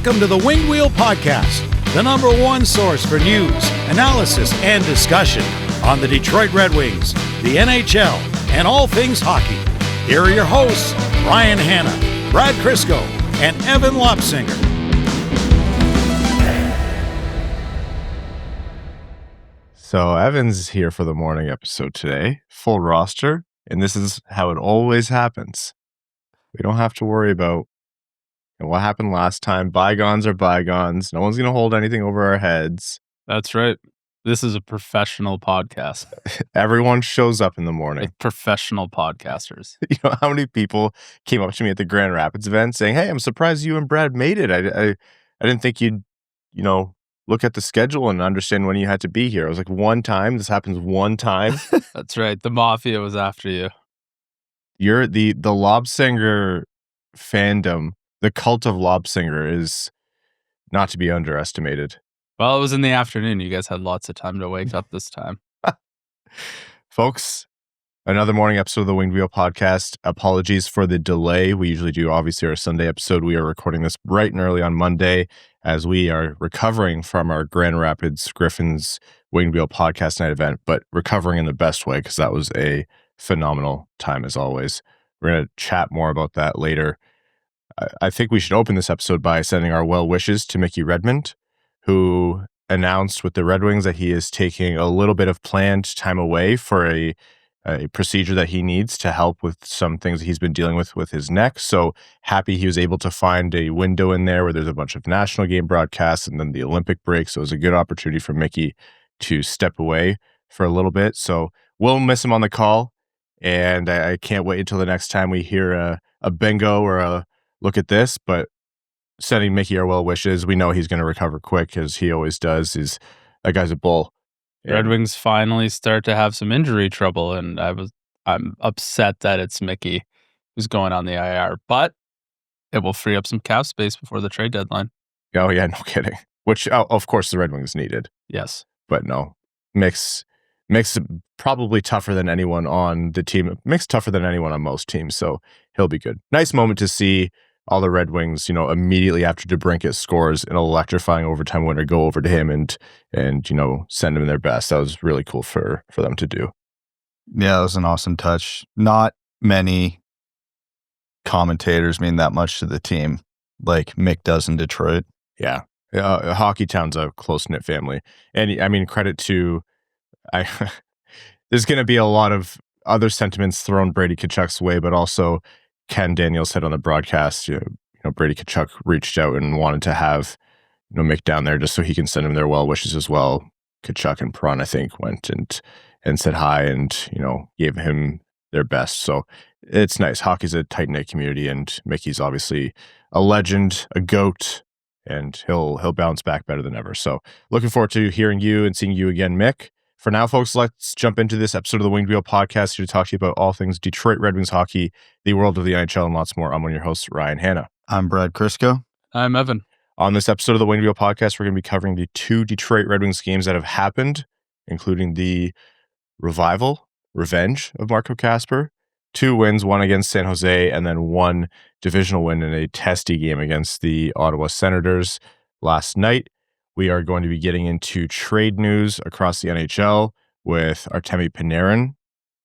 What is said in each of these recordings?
Welcome to the Winged Wheel Podcast, the number one source for news, analysis, and discussion on the Detroit Red Wings, the NHL, and all things hockey. Here are your hosts, Ryan Hanna, Brad Crisco, and Evan Lopsinger. So Evan's here for the morning episode today, full roster, and this is how it always happens. We don't have to worry about what happened last time. Bygones are bygones. No one's going to hold anything over our heads. That's right. This is a professional podcast. Everyone shows up in the morning. Like professional podcasters. You know how many people came up to me at the Grand Rapids event saying, "Hey, I'm surprised you and Brad made it. I didn't think you'd, look at the schedule and understand when you had to be here." I was like, one time? This happens one time? That's right. The Mafia was after you. You're the Lobsinger fandom. The cult of Lobsinger is not to be underestimated. Well, it was in the afternoon. You guys had lots of time to wake up this time. Folks, another morning episode of the Winged Wheel Podcast. Apologies for the delay. We usually do, obviously, our Sunday episode. We are recording this bright and early on Monday as we are recovering from our Grand Rapids Griffins Winged Wheel Podcast night event, but recovering in the best way because that was a phenomenal time as always. We're going to chat more about that later. I think we should open this episode by sending our well wishes to Mickey Redmond, who announced with the Red Wings that he is taking a little bit of planned time away for a procedure that he needs to help with some things that he's been dealing with his neck. So happy he was able to find a window in there where there's a bunch of national game broadcasts and then the Olympic break. So it was a good opportunity for Mickey to step away for a little bit. So we'll miss him on the call. And I can't wait until the next time we hear a bingo or a look at this, but sending Mickey our well wishes. We know he's going to recover quick as he always does. That guy's a bull. Yeah. Red Wings finally start to have some injury trouble, and I'm upset that it's Mickey who's going on the IR, but it will free up some cap space before the trade deadline. Oh yeah, no kidding. Which of course the Red Wings needed. Yes, but no, Mick's probably tougher than anyone on the team. Mick's tougher than anyone on most teams, so he'll be good. Nice moment to see all the Red Wings, immediately after DeBrincat scores an electrifying overtime winner, go over to him and send him their best. That was really cool for them to do. Yeah, it was an awesome touch. Not many commentators mean that much to the team like Mick does in Detroit. Yeah. Hockeytown's a close-knit family. And I mean, credit to, there's going to be a lot of other sentiments thrown Brady Tkachuk's way, but also Ken Daniels said on the broadcast, Brady Tkachuk reached out and wanted to have, Mick down there just so he can send him their well wishes as well. Tkachuk and Prawn, I think, went and said hi and, gave him their best. So it's nice. Hockey's a tight-knit community, and Mickey's obviously a legend, a GOAT, and he'll bounce back better than ever. So looking forward to hearing you and seeing you again, Mick. For now, folks, let's jump into this episode of the Winged Wheel Podcast here to talk to you about all things Detroit Red Wings hockey, the world of the NHL, and lots more. I'm one of your hosts, Ryan Hanna. I'm Brad Crisco. I'm Evan. On this episode of the Winged Wheel Podcast, we're going to be covering the two Detroit Red Wings games that have happened, including the revenge of Marco Kasper, 2 wins, one against San Jose, and then one divisional win in a Testy game against the Ottawa Senators last night. We are going to be getting into trade news across the NHL with Artemi Panarin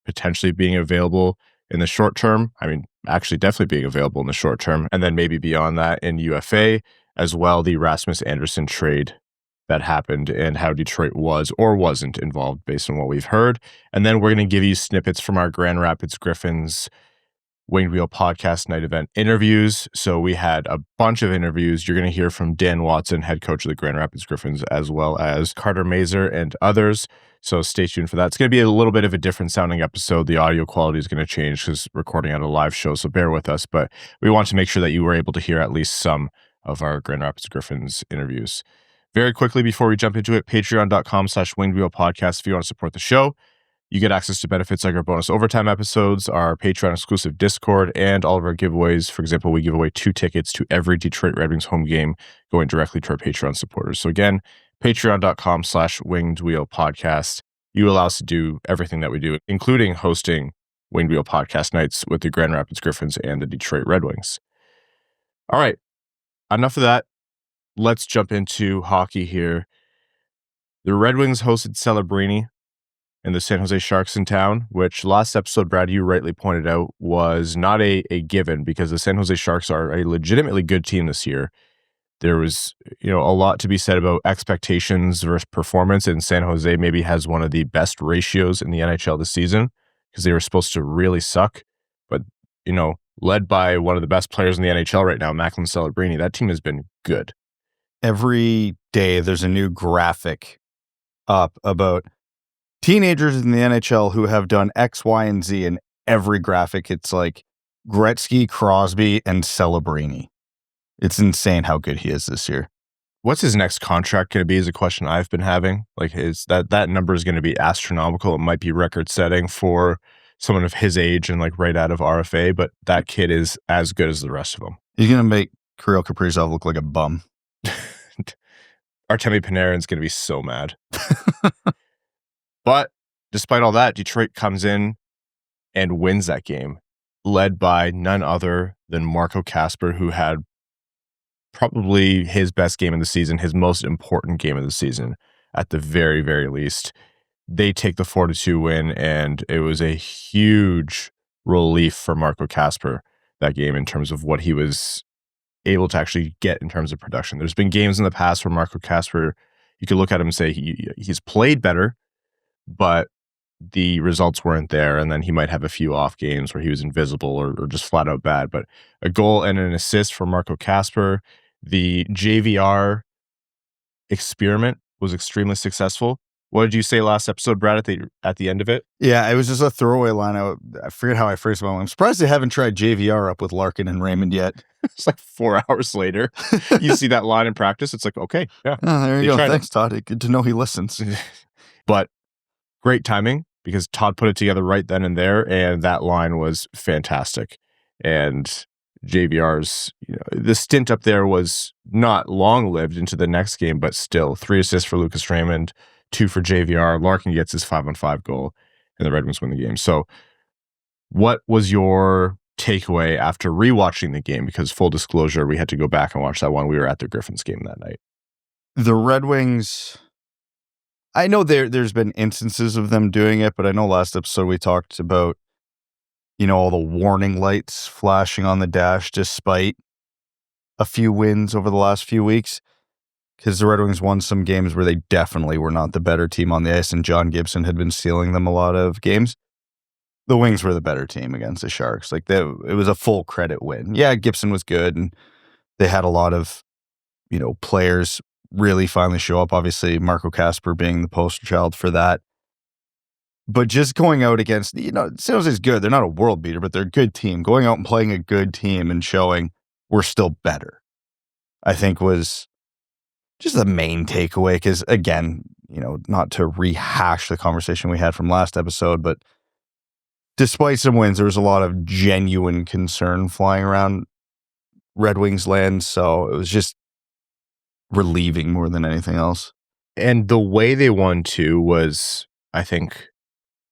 potentially being available in the short term. I mean, actually definitely being available in the short term. And then maybe beyond that in UFA, as well the Rasmus Andersson trade that happened and how Detroit was or wasn't involved based on what we've heard. And then we're going to give you snippets from our Grand Rapids Griffins Winged Wheel Podcast night event interviews. So we had a bunch of interviews. You're going to hear from Dan Watson, head coach of the Grand Rapids Griffins, as well as Carter Mazur and others. So stay tuned for that. It's going to be a little bit of a different sounding episode. The audio quality is going to change because recording at a live show, so bear with us. But we want to make sure that you were able to hear at least some of our Grand Rapids Griffins interviews. Very quickly, before we jump into it, patreon.com/wingedwheelpodcast if you want to support the show. You get access to benefits like our bonus overtime episodes, our Patreon exclusive Discord, and all of our giveaways. For example, we give away 2 tickets to every Detroit Red Wings home game going directly to our Patreon supporters. So again, patreon.com/wingedwheelpodcast. You allow us to do everything that we do, including hosting Winged Wheel Podcast nights with the Grand Rapids Griffins and the Detroit Red Wings. All right, enough of that. let's jump into hockey here. The Red Wings hosted Celebrini and the San Jose Sharks in town, which last episode, Brad, you rightly pointed out, was not a given because the San Jose Sharks are a legitimately good team this year. There was, a lot to be said about expectations versus performance, and San Jose maybe has one of the best ratios in the NHL this season because they were supposed to really suck. But, led by one of the best players in the NHL right now, Macklin Celebrini, that team has been good. Every day there's a new graphic up about teenagers in the NHL who have done X, Y, and Z. In every graphic, it's like Gretzky, Crosby, and Celebrini. It's insane how good he is this year. What's his next contract going to be is a question I've been having. Like, that number is going to be astronomical. It might be record-setting for someone of his age and like right out of RFA, but that kid is as good as the rest of them. He's going to make Kirill Kaprizov look like a bum. Artemi Panarin's going to be so mad. But despite all that, Detroit comes in and wins that game, led by none other than Marco Kasper, who had probably his best game of the season, his most important game of the season, at the very, very least. They take the 4-2 win, and it was a huge relief for Marco Kasper that game in terms of what he was able to actually get in terms of production. There's been games in the past where Marco Kasper, you could look at him and say he's played better, but the results weren't there, and then he might have a few off games where he was invisible or just flat out bad. But a goal and an assist for Marco Kasper. The JVR experiment was extremely successful. What did you say last episode, Brad, at the end of it? Yeah, it was just a throwaway line. I forget how I phrased it. I'm surprised they haven't tried JVR up with Larkin and Raymond yet. It's like 4 hours later. You see that line in practice. It's like, okay, yeah. Oh, there you go. Thanks, Todd. Good to know he listens. But great timing because Todd put it together right then and there, and that line was fantastic. And JVR's, the stint up there was not long-lived into the next game, but still 3 assists for Lucas Raymond, 2 for JVR. Larkin gets his 5-on-5 goal, and the Red Wings win the game. So what was your takeaway after rewatching the game? Because full disclosure, we had to go back and watch that one. We were at the Griffins game that night. The Red Wings, I know there's been instances of them doing it, but I know last episode we talked about, all the warning lights flashing on the dash despite a few wins over the last few weeks. Because the Red Wings won some games where they definitely were not the better team on the ice, and John Gibson had been stealing them a lot of games. The Wings were the better team against the Sharks. It was a full credit win. Yeah, Gibson was good, and they had a lot of, players really finally show up. Obviously, Marco Kasper being the poster child for that. But just going out against, San Jose's good. They're not a world beater, but they're a good team. Going out and playing a good team and showing we're still better, I think was just the main takeaway. Because again, not to rehash the conversation we had from last episode, but despite some wins, there was a lot of genuine concern flying around Red Wings land. So it was just relieving more than anything else. And the way they won too was, I think,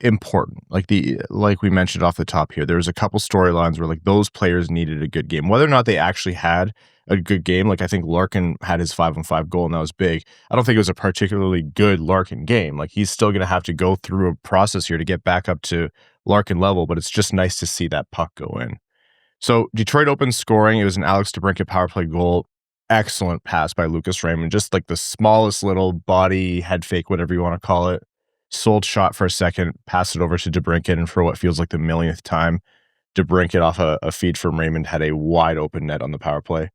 important. Like we mentioned off the top here, there was a couple storylines where those players needed a good game. Whether or not they actually had a good game, I think Larkin had his 5-on-5 goal, and that was big. I don't think it was a particularly good Larkin game. He's still going to have to go through a process here to get back up to Larkin level, but it's just nice to see that puck go in. So Detroit opened scoring. It was an Alex DeBrincat power play goal. Excellent pass by Lucas Raymond. Just the smallest little body head fake, whatever you want to call it. Sold shot for a second, passed it over to DeBrincat, and for what feels like the millionth time, DeBrincat off a feed from Raymond had a wide open net on the power play.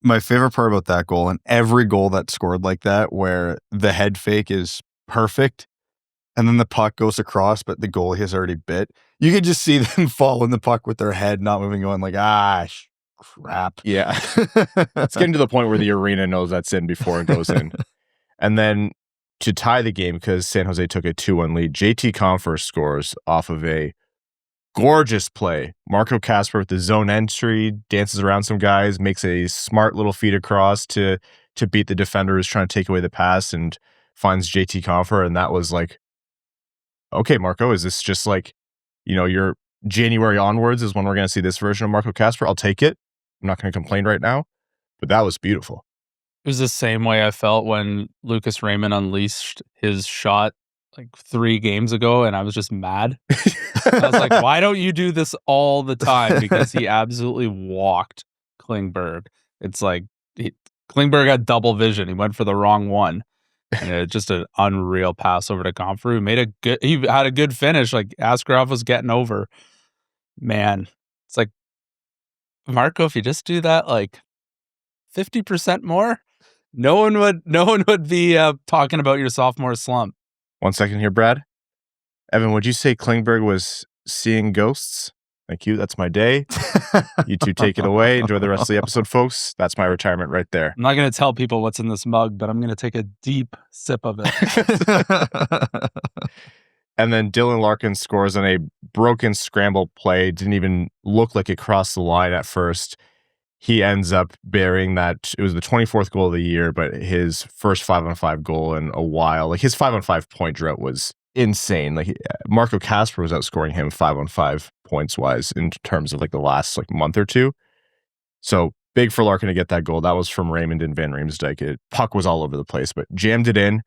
My favorite part about that goal, and every goal that's scored like that, where the head fake is perfect, and then the puck goes across, but the goalie has already bit. You could just see them fall in the puck with their head not moving, going crap. Yeah. It's getting to the point where the arena knows that's in before it goes in. And then to tie the game, because San Jose took a 2-1 lead, JT Compher scores off of a gorgeous play. Marco Kasper with the zone entry, dances around some guys, makes a smart little feed across to beat the defender who's trying to take away the pass, and finds JT Compher. And that was okay, Marco, is this just your January onwards is when we're going to see this version of Marco Kasper? I'll take it. I'm not going to complain right now, but that was beautiful. It was the same way I felt when Lucas Raymond unleashed his shot like 3 games ago, and I was just mad. I was like, why don't you do this all the time? Because he absolutely walked Klingberg. It's like Klingberg had double vision. He went for the wrong one. And just an unreal pass over to Comfrey. He had a good finish. Like Askarov was getting over. Man, it's like, Marco, if you just do that like 50% more, no one would be talking about your sophomore slump. 1 second here, Brad. Evan, would you say Klingberg was seeing ghosts? Thank you. That's my day. You two take it away. Enjoy the rest of the episode, folks. That's my retirement right there. I'm not going to tell people what's in this mug, but I'm going to take a deep sip of it. And then Dylan Larkin scores on a broken scramble play. Didn't even look like it crossed the line at first. He ends up burying that. It was the 24th goal of the year, but his first 5-on-5 goal in a while. Like his 5-on-5 point drought was insane. Like Marco Kasper was outscoring him 5-on-5 points wise in terms of like the last like month or two. So big for Larkin to get that goal. That was from Raymond and Van Riemsdyk. Puck was all over the place, but jammed it in.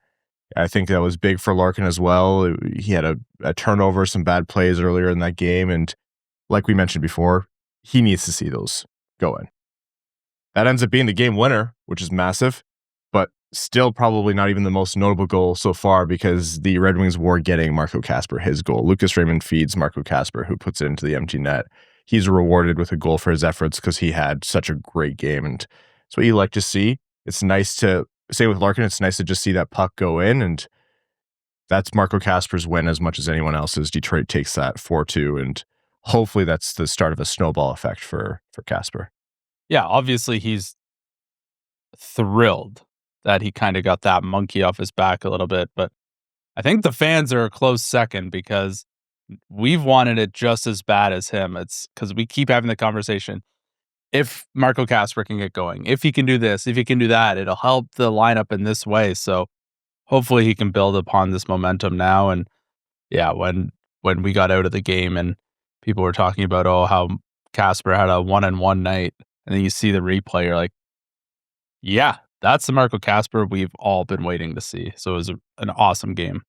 I think that was big for Larkin as well. He had a turnover, some bad plays earlier in that game, and like we mentioned before, he needs to see those go in. That ends up being the game winner, which is massive, but still probably not even the most notable goal so far because the Red Wings were getting Marco Kasper his goal. Lucas Raymond feeds Marco Kasper, who puts it into the empty net. He's rewarded with a goal for his efforts because he had such a great game, and it's what you like to see. It's nice to, same with Larkin, it's nice to just see that puck go in, and that's Marco Kasper's win as much as anyone else's. Detroit takes that 4-2, and hopefully that's the start of a snowball effect for Kasper. Yeah, obviously he's thrilled that he kind of got that monkey off his back a little bit, but I think the fans are a close second because we've wanted it just as bad as him. It's because we keep having the conversation. If Marco Kasper can get going, if he can do this, if he can do that, it'll help the lineup in this way. So hopefully he can build upon this momentum now. And yeah, when we got out of the game and people were talking about, how Kasper had a 1-on-1 night, and then you see the replay, you're like, yeah, that's the Marco Kasper we've all been waiting to see. So it was an awesome game.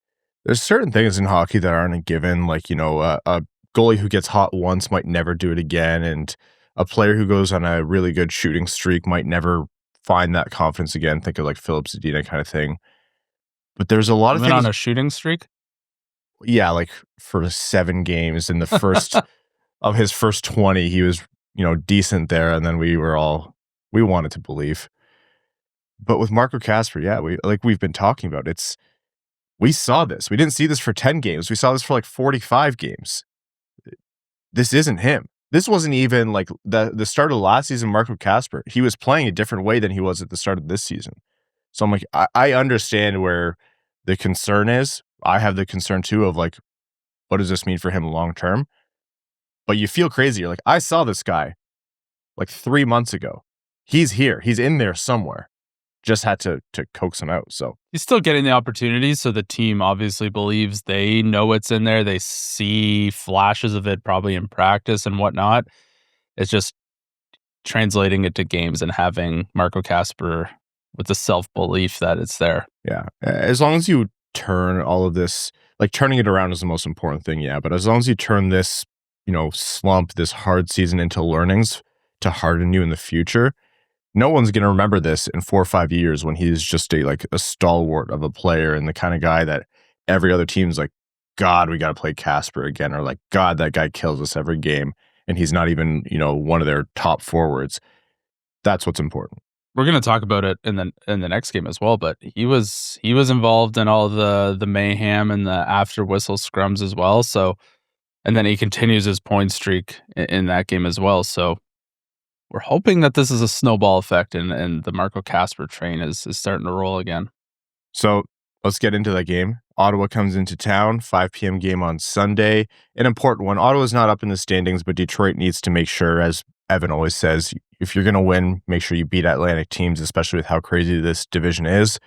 There's certain things in hockey that aren't a given, like, a goalie who gets hot once might never do it again, and a player who goes on a really good shooting streak might never find that confidence again. Think of like Philip Zadina kind of thing. But there's a lot of things on a shooting streak. Yeah, like for 7 games in the first of his first 20, he was decent there, and then we wanted to believe. But with Marco Kasper, yeah, we've been talking about, we saw this. We didn't see this for 10 games. We saw this for like 45 games. This isn't him. This wasn't even like the start of last season, Marco Kasper. He was playing a different way than he was at the start of this season. So I'm like, I understand where the concern is. I have the concern too of like, what does this mean for him long term? But you feel crazy. You're like, I saw this guy like 3 months ago. He's here. He's in there somewhere. Just had to coax him out. So he's still getting the opportunities. So the team obviously believes they know it's in there. They see flashes of it probably in practice and whatnot. It's just translating it to games and having Marco Kasper with the self-belief that it's there. Yeah. As long as you turn all of this, like turning it around is the most important thing. Yeah. But as long as you turn this, slump, this hard season into learnings to harden you in the future, no one's going to remember this in 4 or 5 years when he's just a stalwart of a player and the kind of guy that every other team's like, God, we got to play Kasper again, or like, God, that guy kills us every game, and he's not even, one of their top forwards. That's what's important. We're going to talk about it in the next game as well, but he was involved in all the mayhem and the after whistle scrums as well. So, and then he continues his point streak in that game as well. So we're hoping that this is a snowball effect and the Marco Kasper train is starting to roll again. So let's get into that game. Ottawa comes into town, 5 p.m. game on Sunday. An important one. Ottawa's not up in the standings, but Detroit needs to make sure, as Evan always says, if you're going to win, make sure you beat Atlantic teams, especially with how crazy this division is.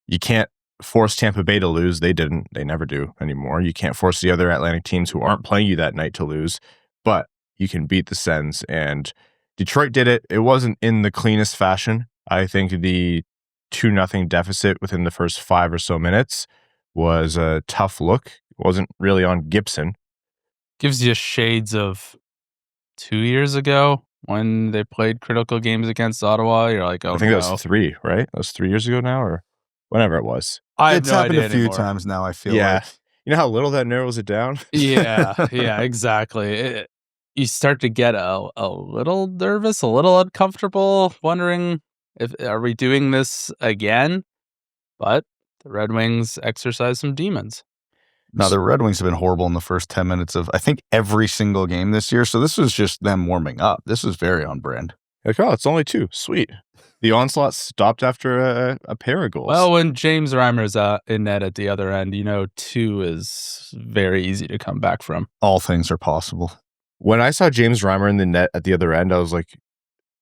You can't force Tampa Bay to lose. They didn't. They never do anymore. You can't force the other Atlantic teams who aren't playing you that night to lose, but you can beat the Sens, and Detroit did it. It wasn't in the cleanest fashion. I think the 2-0 deficit within the first 5 or so minutes was a tough look. It wasn't really on Gibson. Gives you shades of 2 years ago when they played critical games against Ottawa. You're like, oh, I think no. that was 3, right? That was 3 years ago now, or whenever it was. I have It's no happened idea a few anymore. times now, I feel Yeah. like. You know how little that narrows it down? Yeah, exactly. You start to get a little nervous, a little uncomfortable, wondering are we doing this again? But the Red Wings exercise some demons. No, the Red Wings have been horrible in the first 10 minutes of, I think, every single game this year. So this was just them warming up. This was very on brand. Like, oh, it's only 2. Sweet. The onslaught stopped after a pair of goals. Well, when James Reimer's in net at the other end, 2 is very easy to come back from. All things are possible. When I saw James Reimer in the net at the other end, I was like,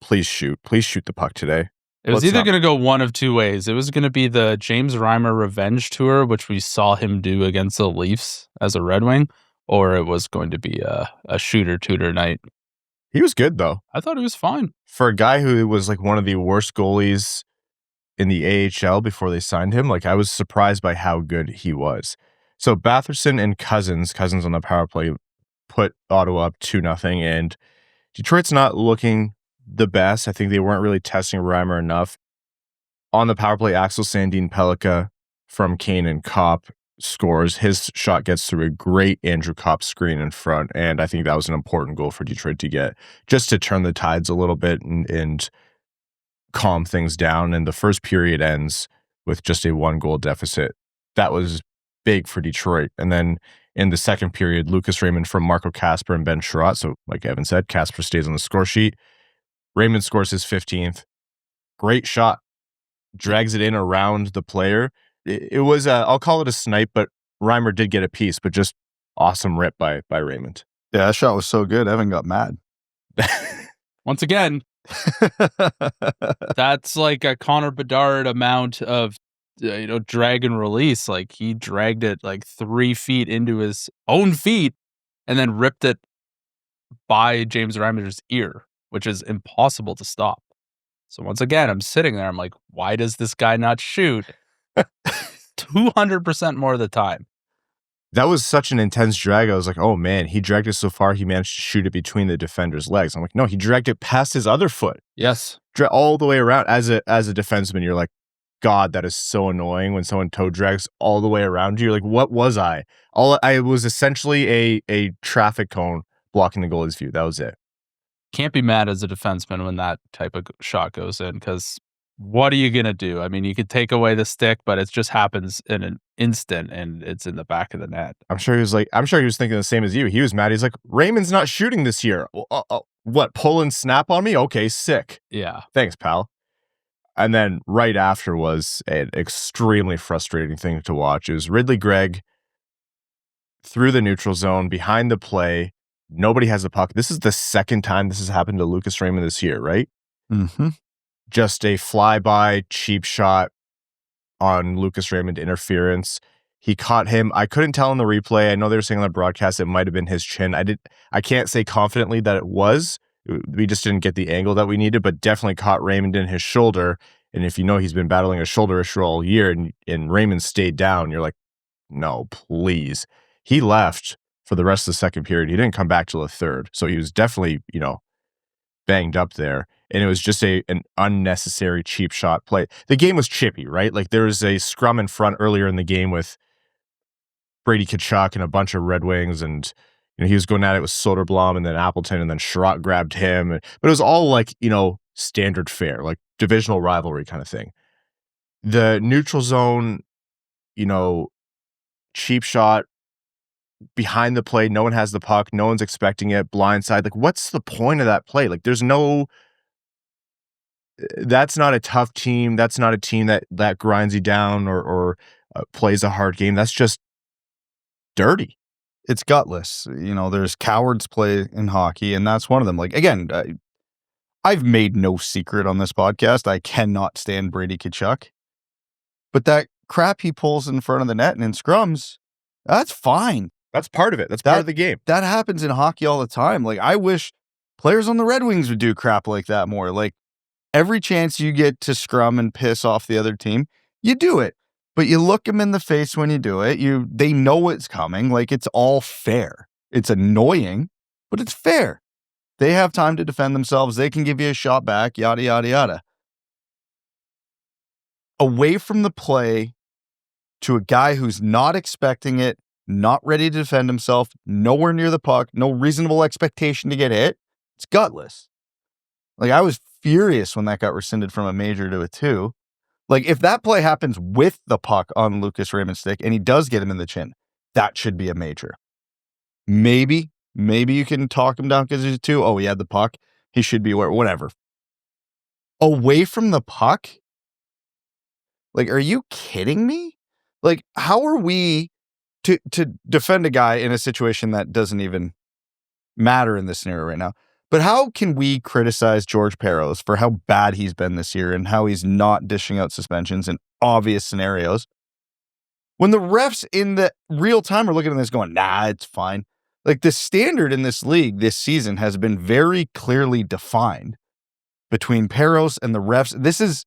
please shoot the puck today. It was either going to go one of 2 ways. It was going to be the James Reimer revenge tour, which we saw him do against the Leafs as a Red Wing, or it was going to be a shooter-tutor night. He was good, though. I thought he was fine. For a guy who was like one of the worst goalies in the AHL before they signed him, like I was surprised by how good he was. So Batherson and Cousins on the power play put Ottawa up 2-0, and Detroit's not looking the best. I think they weren't really testing Reimer enough. On the power play, Axel Sandin-Pellikka from Kane and Copp scores. His shot gets through a great Andrew Copp screen in front, and I think that was an important goal for Detroit to get, just to turn the tides a little bit and calm things down. And the first period ends with just a 1-goal deficit. That was big for Detroit. And then in the second period, Lucas Raymond from Marco Kasper and Ben Chiarot. So like Evan said, Kasper stays on the score sheet. Raymond scores his 15th. Great shot. Drags it in around the player. It was, I'll call it a snipe, but Reimer did get a piece, but just awesome rip by Raymond. Yeah, that shot was so good. Evan got mad. Once again, that's like a Connor Bedard amount of drag and release. Like he dragged it like 3 feet into his own feet and then ripped it by James Reimer's ear, which is impossible to stop. So once again, I'm sitting there. I'm like, why does this guy not shoot 200% more of the time? That was such an intense drag. I was like, oh man, he dragged it so far, he managed to shoot it between the defender's legs. I'm like, no, he dragged it past his other foot. Yes. All the way around. As a defenseman, you're like, God, that is so annoying when someone toe drags all the way around you. You're like, what was I? I was essentially a traffic cone blocking the goalie's view. That was it. Can't be mad as a defenseman when that type of shot goes in, because what are you going to do? I mean, you could take away the stick, but it just happens in an instant and it's in the back of the net. I'm sure he was thinking the same as you. He was mad. He's like, Raymond's not shooting this year. What, pull and snap on me? Okay, sick. Yeah. Thanks, pal. And then right after was an extremely frustrating thing to watch. It was Ridley Gregg through the neutral zone, behind the play. Nobody has the puck. This is the second time this has happened to Lucas Raymond this year, right? Mm-hmm. Just a flyby cheap shot on Lucas Raymond interference. He caught him. I couldn't tell in the replay. I know they were saying on the broadcast it might have been his chin. I can't say confidently that it was. We just didn't get the angle that we needed, but definitely caught Raymond in his shoulder. And if you know he's been battling a shoulder issue all year and Raymond stayed down, you're like, no, please. He left for the rest of the second period. He didn't come back till the third. So he was definitely, banged up there. And it was just an unnecessary cheap shot play. The game was chippy, right? Like there was a scrum in front earlier in the game with Brady Tkachuk and a bunch of Red Wings, and he was going at it with Soderblom and then Appleton, and then Chiarot grabbed him. But it was all like, standard fare, like divisional rivalry kind of thing. The neutral zone, cheap shot behind the play, no one has the puck, no one's expecting it, blindside. Like, what's the point of that play? Like, that's not a tough team. That's not a team that grinds you down or plays a hard game. That's just dirty. It's gutless. There's cowards play in hockey, and that's one of them. Like, again, I've made no secret on this podcast. I cannot stand Brady Tkachuk. But that crap he pulls in front of the net and in scrums, that's fine. That's part of it. That's part of the game. That happens in hockey all the time. Like, I wish players on the Red Wings would do crap like that more. Like, Every chance you get to scrum and piss off the other team, you do it. But you look them in the face when you do it. They know it's coming. Like, it's all fair. It's annoying, but it's fair. They have time to defend themselves. They can give you a shot back, yada, yada, yada. Away from the play to a guy who's not expecting it, not ready to defend himself, nowhere near the puck, no reasonable expectation to get hit. It's gutless. Like, I was furious when that got rescinded from a major to a 2. Like, if that play happens with the puck on Lucas Raymond's stick and he does get him in the chin, that should be a major. Maybe you can talk him down because he's a 2. Oh, he had the puck. He should be whatever. Away from the puck? Like, are you kidding me? Like, how are we to defend a guy in a situation that doesn't even matter in this scenario right now? But how can we criticize George Parros for how bad he's been this year and how he's not dishing out suspensions in obvious scenarios when the refs in the real time are looking at this going, nah, it's fine. Like, the standard in this league this season has been very clearly defined between Parros and the refs. This is,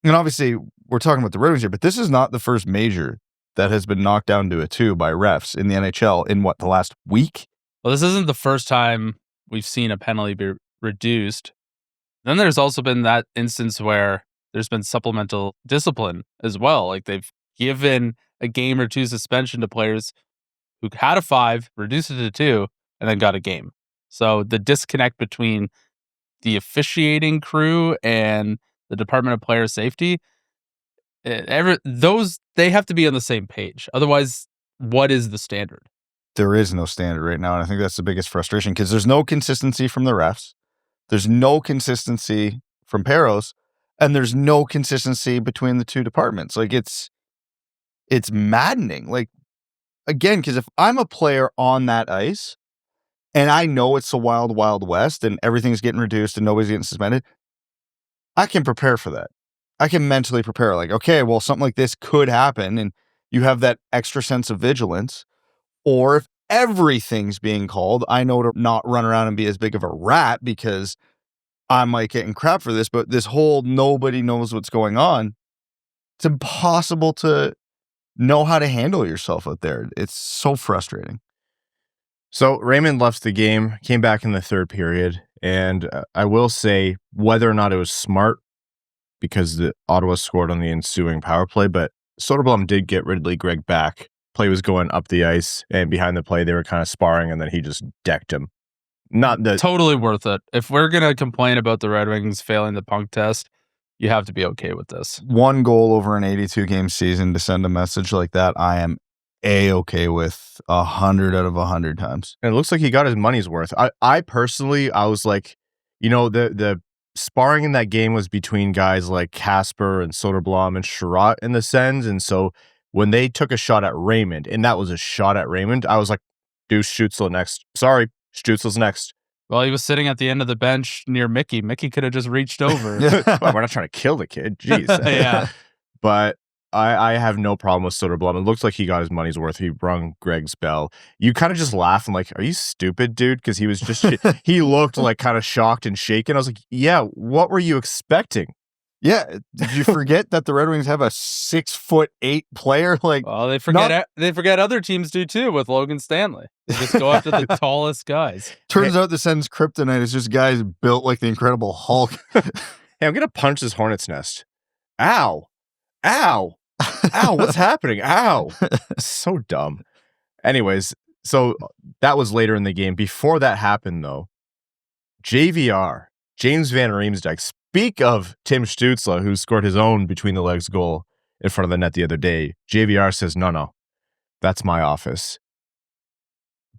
and obviously we're talking about the Red Wings here, but this is not the first major that has been knocked down to a 2 by refs in the NHL in the last week? Well, this isn't the first time we've seen a penalty be reduced. Then there's also been that instance where there's been supplemental discipline as well. Like, they've given a game or 2 suspension to players who had a 5, reduced it to 2, and then got a game. So the disconnect between the officiating crew and the Department of Player Safety, they have to be on the same page. Otherwise, what is the standard? There is no standard right now, and I think that's the biggest frustration because there's no consistency from the refs. There's no consistency from Parros, and there's no consistency between the two departments. Like, it's maddening. Like, again, because if I'm a player on that ice and I know it's the wild, wild west and everything's getting reduced and nobody's getting suspended, I can prepare for that. I can mentally prepare. Like, okay, well, something like this could happen, and you have that extra sense of vigilance. Or if everything's being called, I know to not run around and be as big of a rat because I might get in crap for this, but this whole nobody knows what's going on, it's impossible to know how to handle yourself out there. It's so frustrating. So Raymond left the game, came back in the third period, and I will say whether or not it was smart because the Ottawa scored on the ensuing power play, but Soderblom did get Ridley Gregg back. Play was going up the ice, and behind the play, they were kind of sparring, and then he just decked him. Totally worth it. If we're going to complain about the Red Wings failing the punk test, you have to be okay with this. 1 goal over an 82-game season to send a message like that, I am A-okay with 100 out of 100 times. And it looks like he got his money's worth. I personally, I was like, the sparring in that game was between guys like Kasper and Soderblom and Chiarot in the Sens, and so when they took a shot at Raymond, and that was a shot at Raymond, I was like, Deuce Stützle next. Sorry, Stützle's next. Well, he was sitting at the end of the bench near Mickey. Mickey could have just reached over. Well, we're not trying to kill the kid. Jeez. Yeah. But I have no problem with Soderblom. It looks like he got his money's worth. He rung Greg's bell. You kind of just laugh and like, are you stupid, dude? Because he was just, he looked like kind of shocked and shaken. I was like, yeah, what were you expecting? Yeah, did you forget that the Red Wings have a 6'8" player? Like, well, they forget other teams do too with Logan Stanley. They just go after the tallest guys. Turns out the Sens' kryptonite is just guys built like the Incredible Hulk. Hey, I'm gonna punch this hornet's nest. Ow, ow, ow! What's happening? Ow! So dumb. Anyways, so that was later in the game. Before that happened, though, JVR, James Van Riemsdyk. Speak of Tim Stützle, who scored his own between the legs goal in front of the net the other day. JVR says, no, that's my office.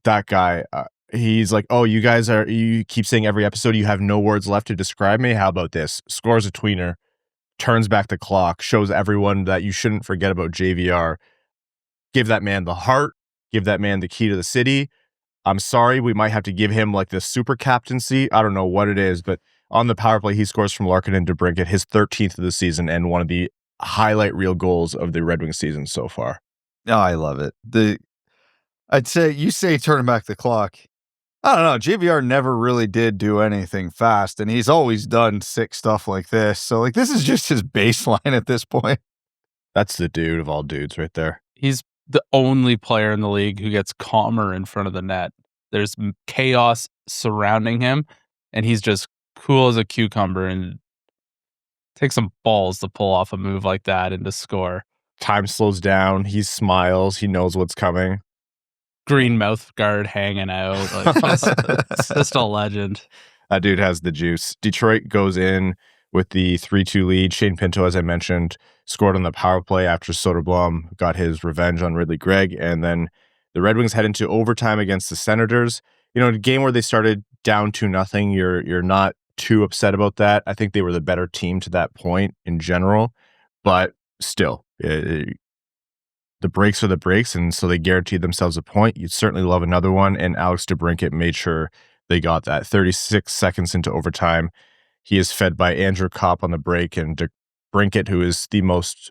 That guy, he's like, oh, you keep saying every episode you have no words left to describe me. How about this? Scores a tweener, turns back the clock, shows everyone that you shouldn't forget about JVR. Give that man the heart. Give that man the key to the city. I'm sorry, we might have to give him like the super captaincy. I don't know what it is, but on the power play, he scores from Larkin and DeBrincat, his 13th of the season, and one of the highlight reel goals of the Red Wings season so far. Oh, I love it. I'd say, you say turning back the clock. I don't know. JVR never really did do anything fast, and he's always done sick stuff like this. So, like, this is just his baseline at this point. That's the dude of all dudes right there. He's the only player in the league who gets calmer in front of the net. There's chaos surrounding him, and he's just cool as a cucumber and takes some balls to pull off a move like that and to score. Time slows down. He smiles. He knows what's coming. Green mouth guard hanging out. Like, just a legend. That dude has the juice. Detroit goes in with the 3-2 lead. Shane Pinto, as I mentioned, scored on the power play after Soderblom got his revenge on Ridley Gregg. And then the Red Wings head into overtime against the Senators. You know, a game where they started down 2-0, you're not too upset about that. I think they were the better team to that point in general. But still, the breaks are the breaks, and so they guaranteed themselves a point. You'd certainly love another one, and Alex DeBrincat made sure they got that. 36 seconds into overtime, he is fed by Andrew Copp on the break, and DeBrincat, who is the most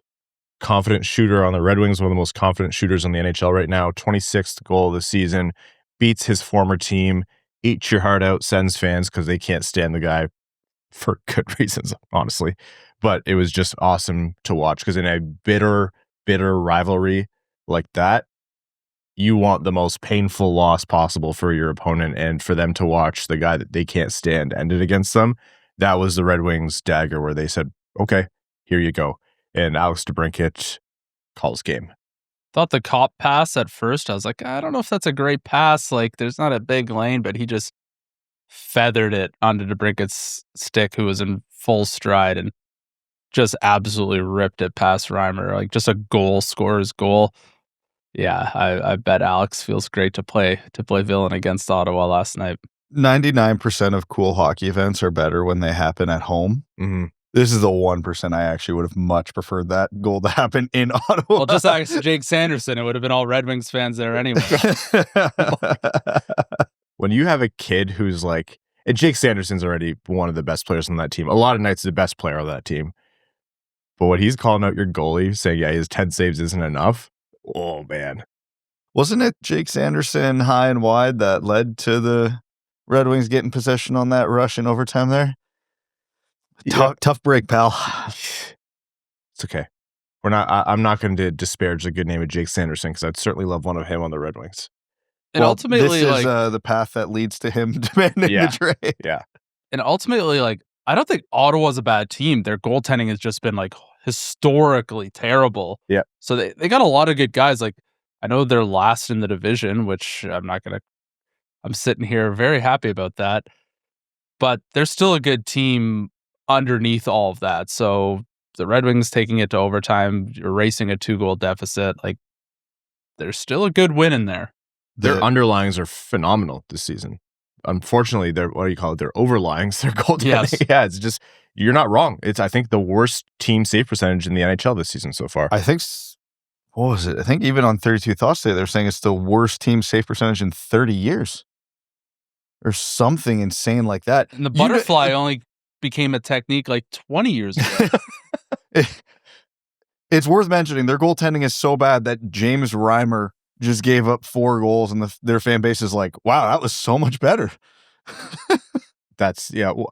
confident shooter on the Red Wings, one of the most confident shooters in the NHL right now, 26th goal of the season, beats his former team, eats your heart out, Sens fans, because they can't stand the guy for good reasons, honestly. But it was just awesome to watch, because in a bitter rivalry like that, you want the most painful loss possible for your opponent, and for them to watch the guy that they can't stand end it against them. That was the Red Wings dagger, where they said, okay, here you go. And Alex DeBrincat calls game. Thought the Copp pass at first, I was like, I don't know if that's a great pass. Like, there's not a big lane, but he just feathered it onto DeBrincat's stick, who was in full stride, and just absolutely ripped it past Reimer. Like, just a goal scorer's goal. Yeah, I bet Alex feels great to play villain against Ottawa last night. 99% of cool hockey events are better when they happen at home. Mm-hmm. This is the 1% I actually would have much preferred that goal to happen in Ottawa. Well, just ask Jake Sanderson. It would have been all Red Wings fans there anyway. When you have a kid who's like, and Jake Sanderson's already one of the best players on that team. A lot of nights the best player on that team. But when he's calling out your goalie, saying, yeah, his 10 saves isn't enough. Oh, man. Wasn't it Jake Sanderson high and wide that led to the Red Wings getting possession on that rush in overtime there? Yeah. Tough break, pal. It's okay. I'm not going to disparage the good name of Jake Sanderson, because I'd certainly love one of him on the Red Wings. And ultimately, this is the path that leads to him demanding the trade. Yeah. And ultimately, like, I don't think Ottawa's a bad team. Their goaltending has just been like historically terrible. Yeah. So they got a lot of good guys. Like, I know they're last in the division, which I'm sitting here very happy about that. But they're still a good team underneath all of that. So the Red Wings taking it to overtime, erasing a 2-goal deficit, like, there's still a good win in there. Their underlyings are phenomenal this season. Unfortunately, their overlyings, their goaltending. Yes. Yeah, it's just, you're not wrong. It's, I think, the worst team save percentage in the NHL this season so far. I think, what was it? I think even on 32 Thoughts Day, they're saying it's the worst team save percentage in 30 years. Or something insane like that. And the butterfly only became a technique like 20 years ago. It's worth mentioning, their goaltending is so bad that James Reimer just gave up 4 goals, and their fan base is like, wow, that was so much better.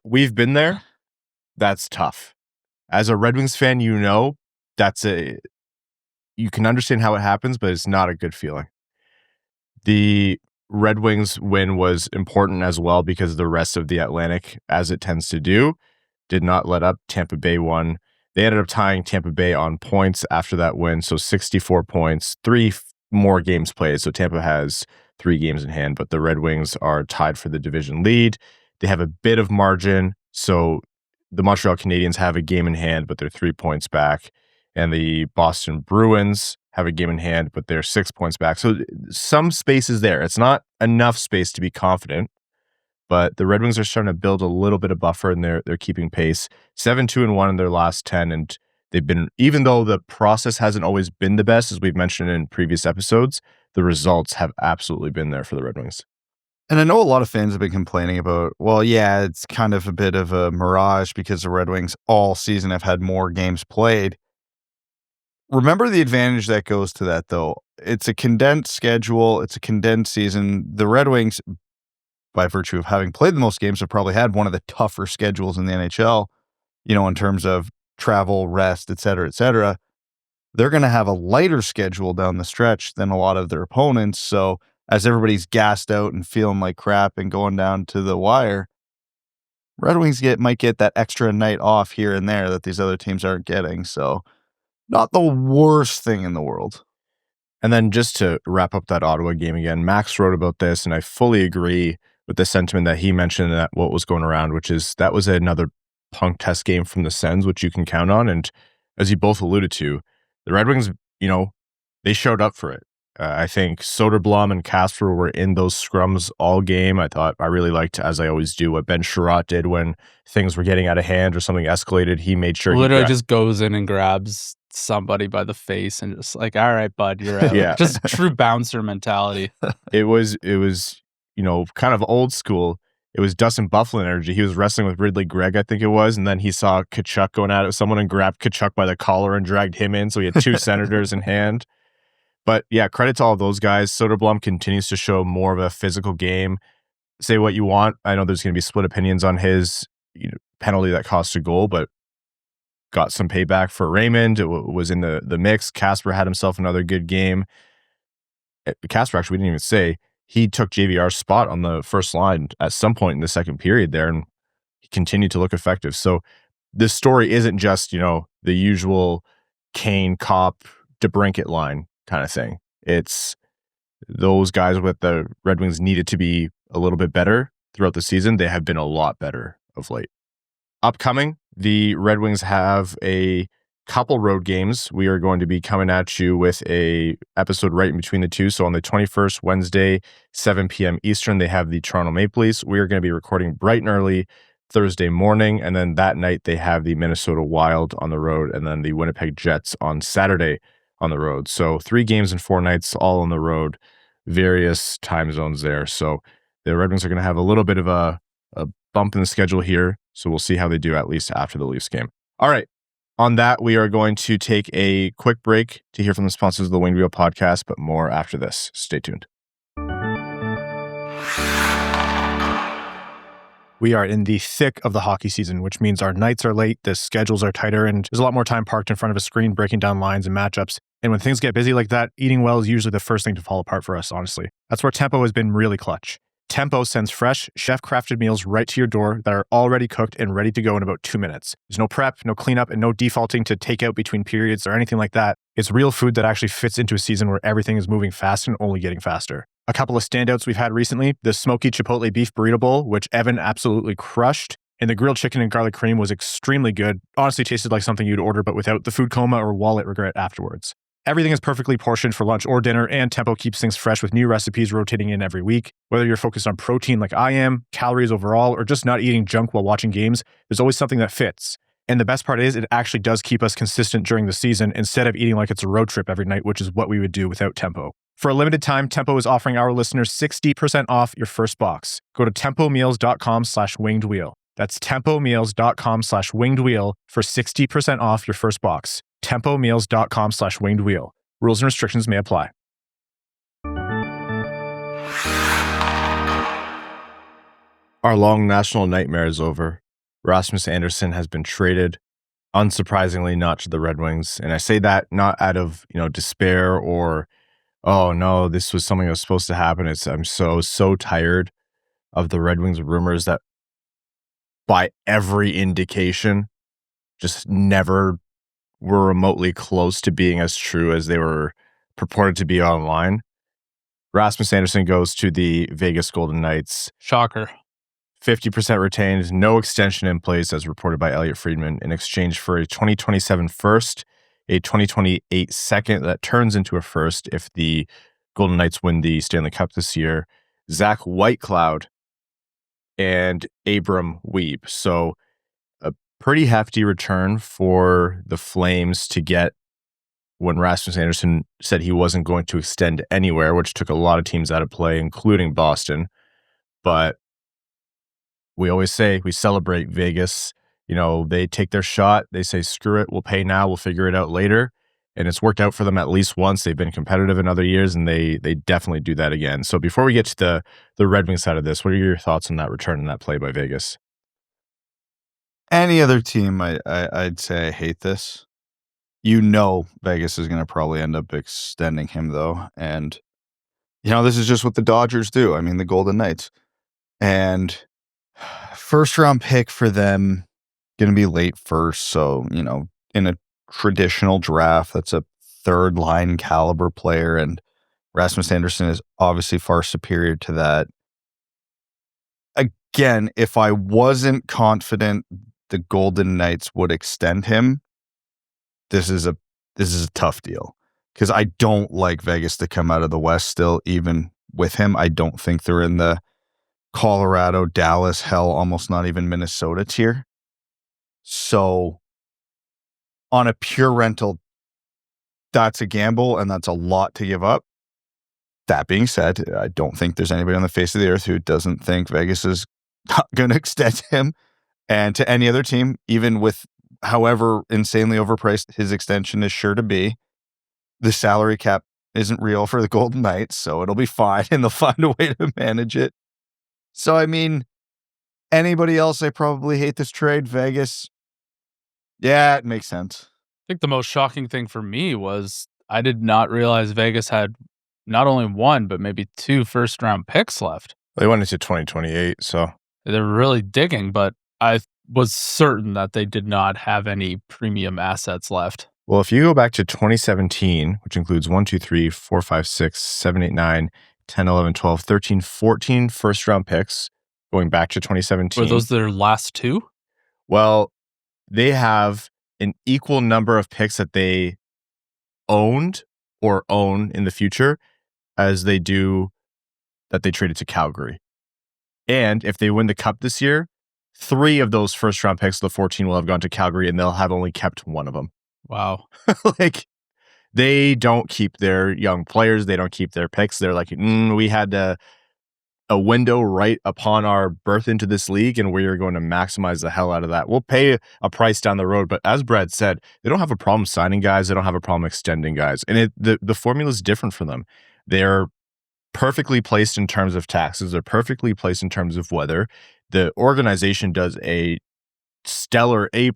We've been there. That's tough. As a Red Wings fan, you can understand how it happens, but it's not a good feeling. The Red Wings win was important as well, because the rest of the Atlantic, as it tends to do, did not let up. Tampa Bay won. They ended up tying Tampa Bay on points after that win, so 64 points, 3 more games played, so Tampa has 3 games in hand, but the Red Wings are tied for the division lead. They have a bit of margin, so the Montreal Canadiens have a game in hand, but they're 3 points back, and the Boston Bruins have a game in hand, but they're 6 points back. So some space is there. It's not enough space to be confident, but the Red Wings are starting to build a little bit of buffer, and they're keeping pace. 7-2-1 in their last 10, and they've been, even though the process hasn't always been the best, as we've mentioned in previous episodes, the results have absolutely been there for the Red Wings. And I know a lot of fans have been complaining about, well, yeah, it's kind of a bit of a mirage because the Red Wings all season have had more games played. Remember the advantage that goes to that, though. It's a condensed schedule. It's a condensed season. The Red Wings by virtue of having played the most games, have probably had one of the tougher schedules in the NHL, in terms of travel, rest, et cetera, they're going to have a lighter schedule down the stretch than a lot of their opponents. So as everybody's gassed out and feeling like crap and going down to the wire, Red Wings might get that extra night off here and there that these other teams aren't getting. So not the worst thing in the world. And then just to wrap up that Ottawa game again, Max wrote about this, and I fully agree with the sentiment that he mentioned, that what was going around, which is that was another punk test game from the Sens, which you can count on. And as you both alluded to, the Red Wings, they showed up for it. I think Soderblom and Kasper were in those scrums all game. I really liked, as I always do, what Ben Chiarot did when things were getting out of hand or something escalated. He made sure literally just goes in and grabs somebody by the face and just like, all right, bud, you're out. Yeah. Just true bouncer mentality. It was, kind of old school. It was Dustin Bufflin energy. He was wrestling with Ridley Gregg, I think it was, and then he saw Tkachuk going at it with someone and grabbed Tkachuk by the collar and dragged him in. So he had two Senators in hand. But yeah, credit to all those guys. Soderblom continues to show more of a physical game. Say what you want. I know there's going to be split opinions on his penalty that cost a goal, but got some payback for Raymond. It was in the mix. Kasper had himself another good game. Kasper, actually, we didn't even say, he took JVR's spot on the first line at some point in the second period there, and he continued to look effective. So this story isn't just, the usual Kane, Copp, DeBrincat line kind of thing. It's those guys with the Red Wings needed to be a little bit better throughout the season. They have been a lot better of late. Upcoming, the Red Wings have a couple road games. We are going to be coming at you with a episode right in between the two. So on the 21st, Wednesday, 7 p.m. Eastern, they have the Toronto Maple Leafs. We are going to be recording bright and early Thursday morning. And then that night, they have the Minnesota Wild on the road and then the Winnipeg Jets on Saturday on the road. So 3 games in 4 nights, all on the road, various time zones there. So the Red Wings are going to have a little bit of a bump in the schedule here. So we'll see how they do at least after the Leafs game. All right. On that, we are going to take a quick break to hear from the sponsors of the Winged Wheel podcast, but more after this. Stay tuned. We are in the thick of the hockey season, which means our nights are late, the schedules are tighter, and there's a lot more time parked in front of a screen breaking down lines and matchups. And when things get busy like that, eating well is usually the first thing to fall apart for us, honestly. That's where Tempo has been really clutch. Tempo sends fresh, chef-crafted meals right to your door that are already cooked and ready to go in about 2 minutes. There's no prep, no cleanup, and no defaulting to takeout between periods or anything like that. It's real food that actually fits into a season where everything is moving fast and only getting faster. A couple of standouts we've had recently, the smoky chipotle beef burrito bowl, which Evan absolutely crushed, and the grilled chicken and garlic cream was extremely good. Honestly tasted like something you'd order, but without the food coma or wallet regret afterwards. Everything is perfectly portioned for lunch or dinner, and Tempo keeps things fresh with new recipes rotating in every week. Whether you're focused on protein like I am, calories overall, or just not eating junk while watching games, there's always something that fits. And the best part is it actually does keep us consistent during the season instead of eating like it's a road trip every night, which is what we would do without Tempo. For a limited time, Tempo is offering our listeners 60% off your first box. Go to tempomeals.com/wingedwheel. That's tempomeals.com/wingedwheel for 60% off your first box. tempomeals.com/wingedwheel. Rules and restrictions may apply. Our long national nightmare is over. Rasmus Andersson has been traded, unsurprisingly not to the Red Wings. And I say that not out of, despair or, oh no, this was something that was supposed to happen. I'm so tired of the Red Wings rumors that by every indication just never were remotely close to being as true as they were purported to be online. Rasmus Andersson goes to the Vegas Golden Knights. Shocker. 50% retained, no extension in place as reported by Elliot Friedman in exchange for a 2027 first, a 2028 second that turns into a first if the Golden Knights win the Stanley Cup this year, Zach Whitecloud, and Abram Wiebe. So a pretty hefty return for the Flames to get when Rasmus Andersson said he wasn't going to extend anywhere, which took a lot of teams out of play, including Boston. But we always say we celebrate Vegas. They take their shot. They say, screw it. We'll pay now. We'll figure it out later. and it's worked out for them at least once. They've been competitive in other years, and they definitely do that again. So before we get to the Red Wings side of this, what are your thoughts on that return and that play by Vegas? Any other team, I'd say I hate this. Vegas is going to probably end up extending him, though. And, this is just what the Dodgers do. I mean, the Golden Knights. And first round pick for them, going to be late first. So, in a traditional draft, that's a third line caliber player. And Rasmus Andersson is obviously far superior to that. Again, if I wasn't confident the Golden Knights would extend him, this is a tough deal, because I don't like Vegas to come out of the West still, even with him. I don't think they're in the Colorado, Dallas, hell, almost not even Minnesota tier. So on a pure rental, that's a gamble, and that's a lot to give up. That being said, I don't think there's anybody on the face of the earth who doesn't think Vegas is not going to extend him. And to any other team, even with however insanely overpriced his extension is sure to be, the salary cap isn't real for the Golden Knights, so it'll be fine, and they'll find a way to manage it. So, I mean, anybody else, I probably hate this trade. Vegas, yeah, it makes sense. I think the most shocking thing for me was I did not realize Vegas had not only one, but maybe 2 first-round picks left. They went into 2028, so they're really digging, but I was certain that they did not have any premium assets left. Well, if you go back to 2017, which includes 1, 2, 3, 4, 5, 6, 7, 8, 9, 10, 11, 12, 13, 14 first-round picks going back to 2017. Were those their last 2? Well, they have an equal number of picks that they owned or own in the future as they do that they traded to Calgary. And if they win the Cup this year, 3 of those first-round picks, the 14, will have gone to Calgary, and they'll have only kept 1 of them. Wow. Like, they don't keep their young players. They don't keep their picks. They're like, we had a window right upon our birth into this league, and we are going to maximize the hell out of that. We'll pay a price down the road, but as Brad said, they don't have a problem signing guys. They don't have a problem extending guys. And the formula is different for them. They're perfectly placed in terms of taxes. They're perfectly placed in terms of weather. The organization does a stellar A+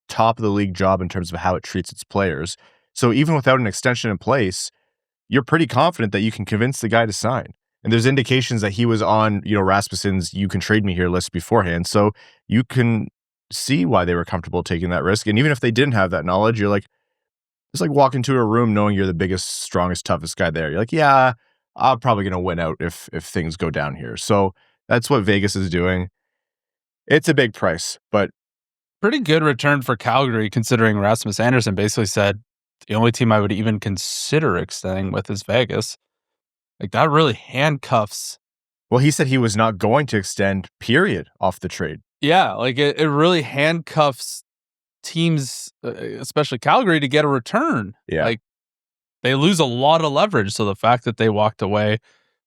top of the league job in terms of how it treats its players. So even without an extension in place, you're pretty confident that you can convince the guy to sign. And there's indications that he was on, Rasmussen's "you can trade me here" list beforehand. So you can see why they were comfortable taking that risk. And even if they didn't have that knowledge, you're like, it's like walking into a room knowing you're the biggest, strongest, toughest guy there. You're like, yeah, I'm probably going to win out if things go down here. So that's what Vegas is doing. It's a big price, but pretty good return for Calgary, considering Rasmus Andersson basically said the only team I would even consider extending with is Vegas. Like, that really handcuffs. Well, he said he was not going to extend, period, off the trade. Yeah, like it really handcuffs teams, especially Calgary, to get a return. Yeah. Like, they lose a lot of leverage. So the fact that they walked away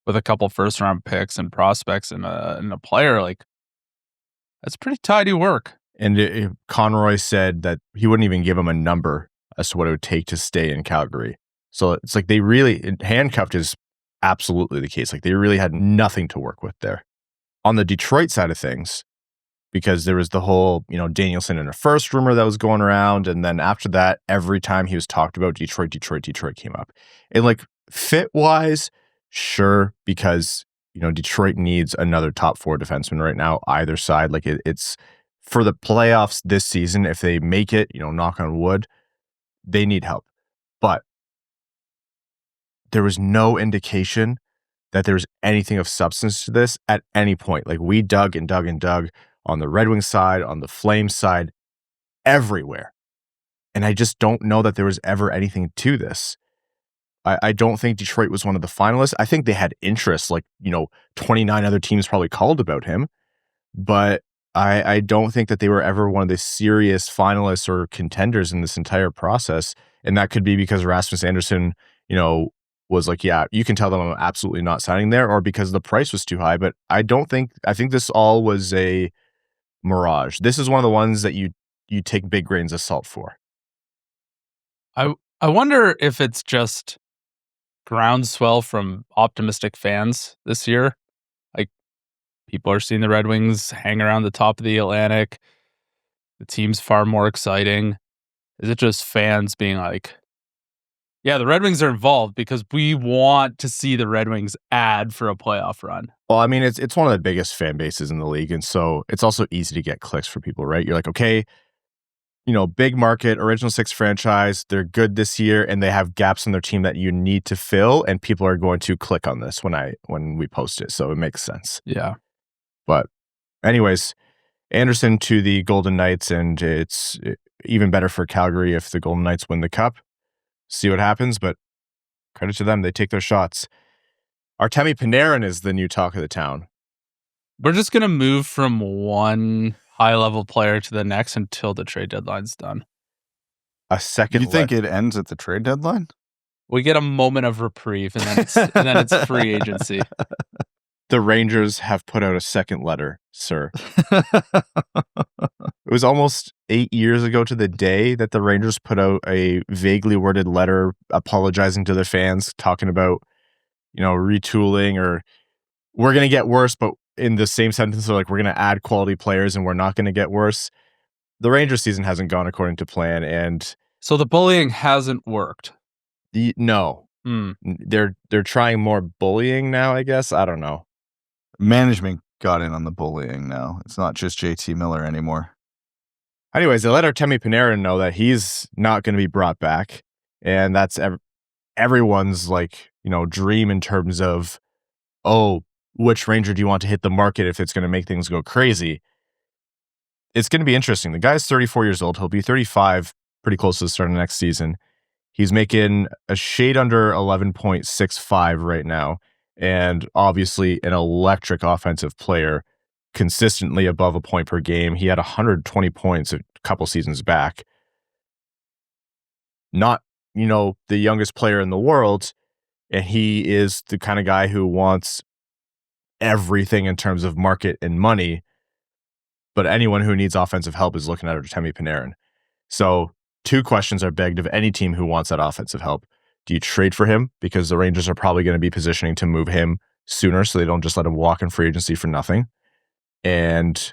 with a couple first-round picks and prospects and a player, like, that's pretty tidy work. And Conroy said that he wouldn't even give him a number as to what it would take to stay in Calgary. So it's like they really handcuffed is absolutely the case. Like, they really had nothing to work with there. On the Detroit side of things, because there was the whole, Danielson in a first rumor that was going around. And then after that, every time he was talked about, Detroit came up. And like, fit-wise, sure, because, Detroit needs another top 4 defenseman right now, either side. Like, it's for the playoffs this season, if they make it, knock on wood, they need help. But there was no indication that there's anything of substance to this at any point. Like, we dug and dug and dug on the Red Wings side, on the Flames side, everywhere. And I just don't know that there was ever anything to this. I don't think Detroit was one of the finalists. I think they had interest, like, 29 other teams probably called about him. But I don't think that they were ever one of the serious finalists or contenders in this entire process. And that could be because Rasmus Andersson, was like, yeah, you can tell them I'm absolutely not signing there, or because the price was too high. But I think this all was a mirage. This is one of the ones that you take big grains of salt for. I wonder if it's just groundswell from optimistic fans this year. Like, people are seeing the Red Wings hang around the top of the Atlantic. The team's far more exciting. Is it just fans being like, yeah, the Red Wings are involved because we want to see the Red Wings ad for a playoff run? Well, I mean, it's one of the biggest fan bases in the league, and so it's also easy to get clicks for people, right? You're like, okay, big market, original six franchise, they're good this year, and they have gaps in their team that you need to fill, and people are going to click on this when we post it, so it makes sense. Yeah. But anyways, Andersson to the Golden Knights, and it's even better for Calgary if the Golden Knights win the Cup. See what happens, but credit to them, they take their shots. Artemi Panarin is the new talk of the town. We're just going to move from one high-level player to the next until the trade deadline's done. A second. You think it ends at the trade deadline? We get a moment of reprieve, and then it's free agency. The Rangers have put out a second letter, sir. It was almost 8 years ago to the day that the Rangers put out a vaguely worded letter apologizing to their fans, talking about, retooling, or we're going to get worse, but in the same sentence, they're like, we're going to add quality players and we're not going to get worse. The Rangers season hasn't gone according to plan, and so the bullying hasn't worked. No. They're trying more bullying now, I guess. I don't know. Management got in on the bullying now. It's not just JT Miller anymore. Anyways, they let Artemi Panarin know that he's not going to be brought back, and that's everyone's dream in terms of, which Ranger do you want to hit the market if it's going to make things go crazy? It's going to be interesting. The guy's 34 years old. He'll be 35 pretty close to the start of next season. He's making a shade under 11.65 right now, and obviously an electric offensive player, consistently above a point per game. He had 120 points a couple seasons back. Not, the youngest player in the world, and he is the kind of guy who wants everything in terms of market and money, but anyone who needs offensive help is looking at Artemi Panarin. So 2 questions are begged of any team who wants that offensive help. Do you trade for him? Because the Rangers are probably going to be positioning to move him sooner so they don't just let him walk in free agency for nothing. And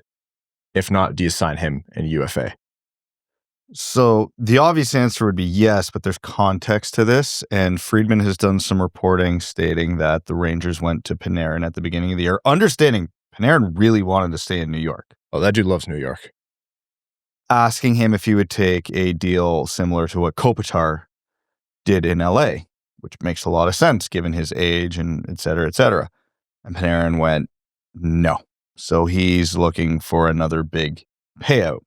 if not, do you sign him in UFA? So the obvious answer would be yes, but there's context to this. And Friedman has done some reporting stating that the Rangers went to Panarin at the beginning of the year, understanding Panarin really wanted to stay in New York. Oh, that dude loves New York. Asking him if he would take a deal similar to what Kopitar did in LA, which makes a lot of sense given his age and et cetera, et cetera. And Panarin went, no. So he's looking for another big payout.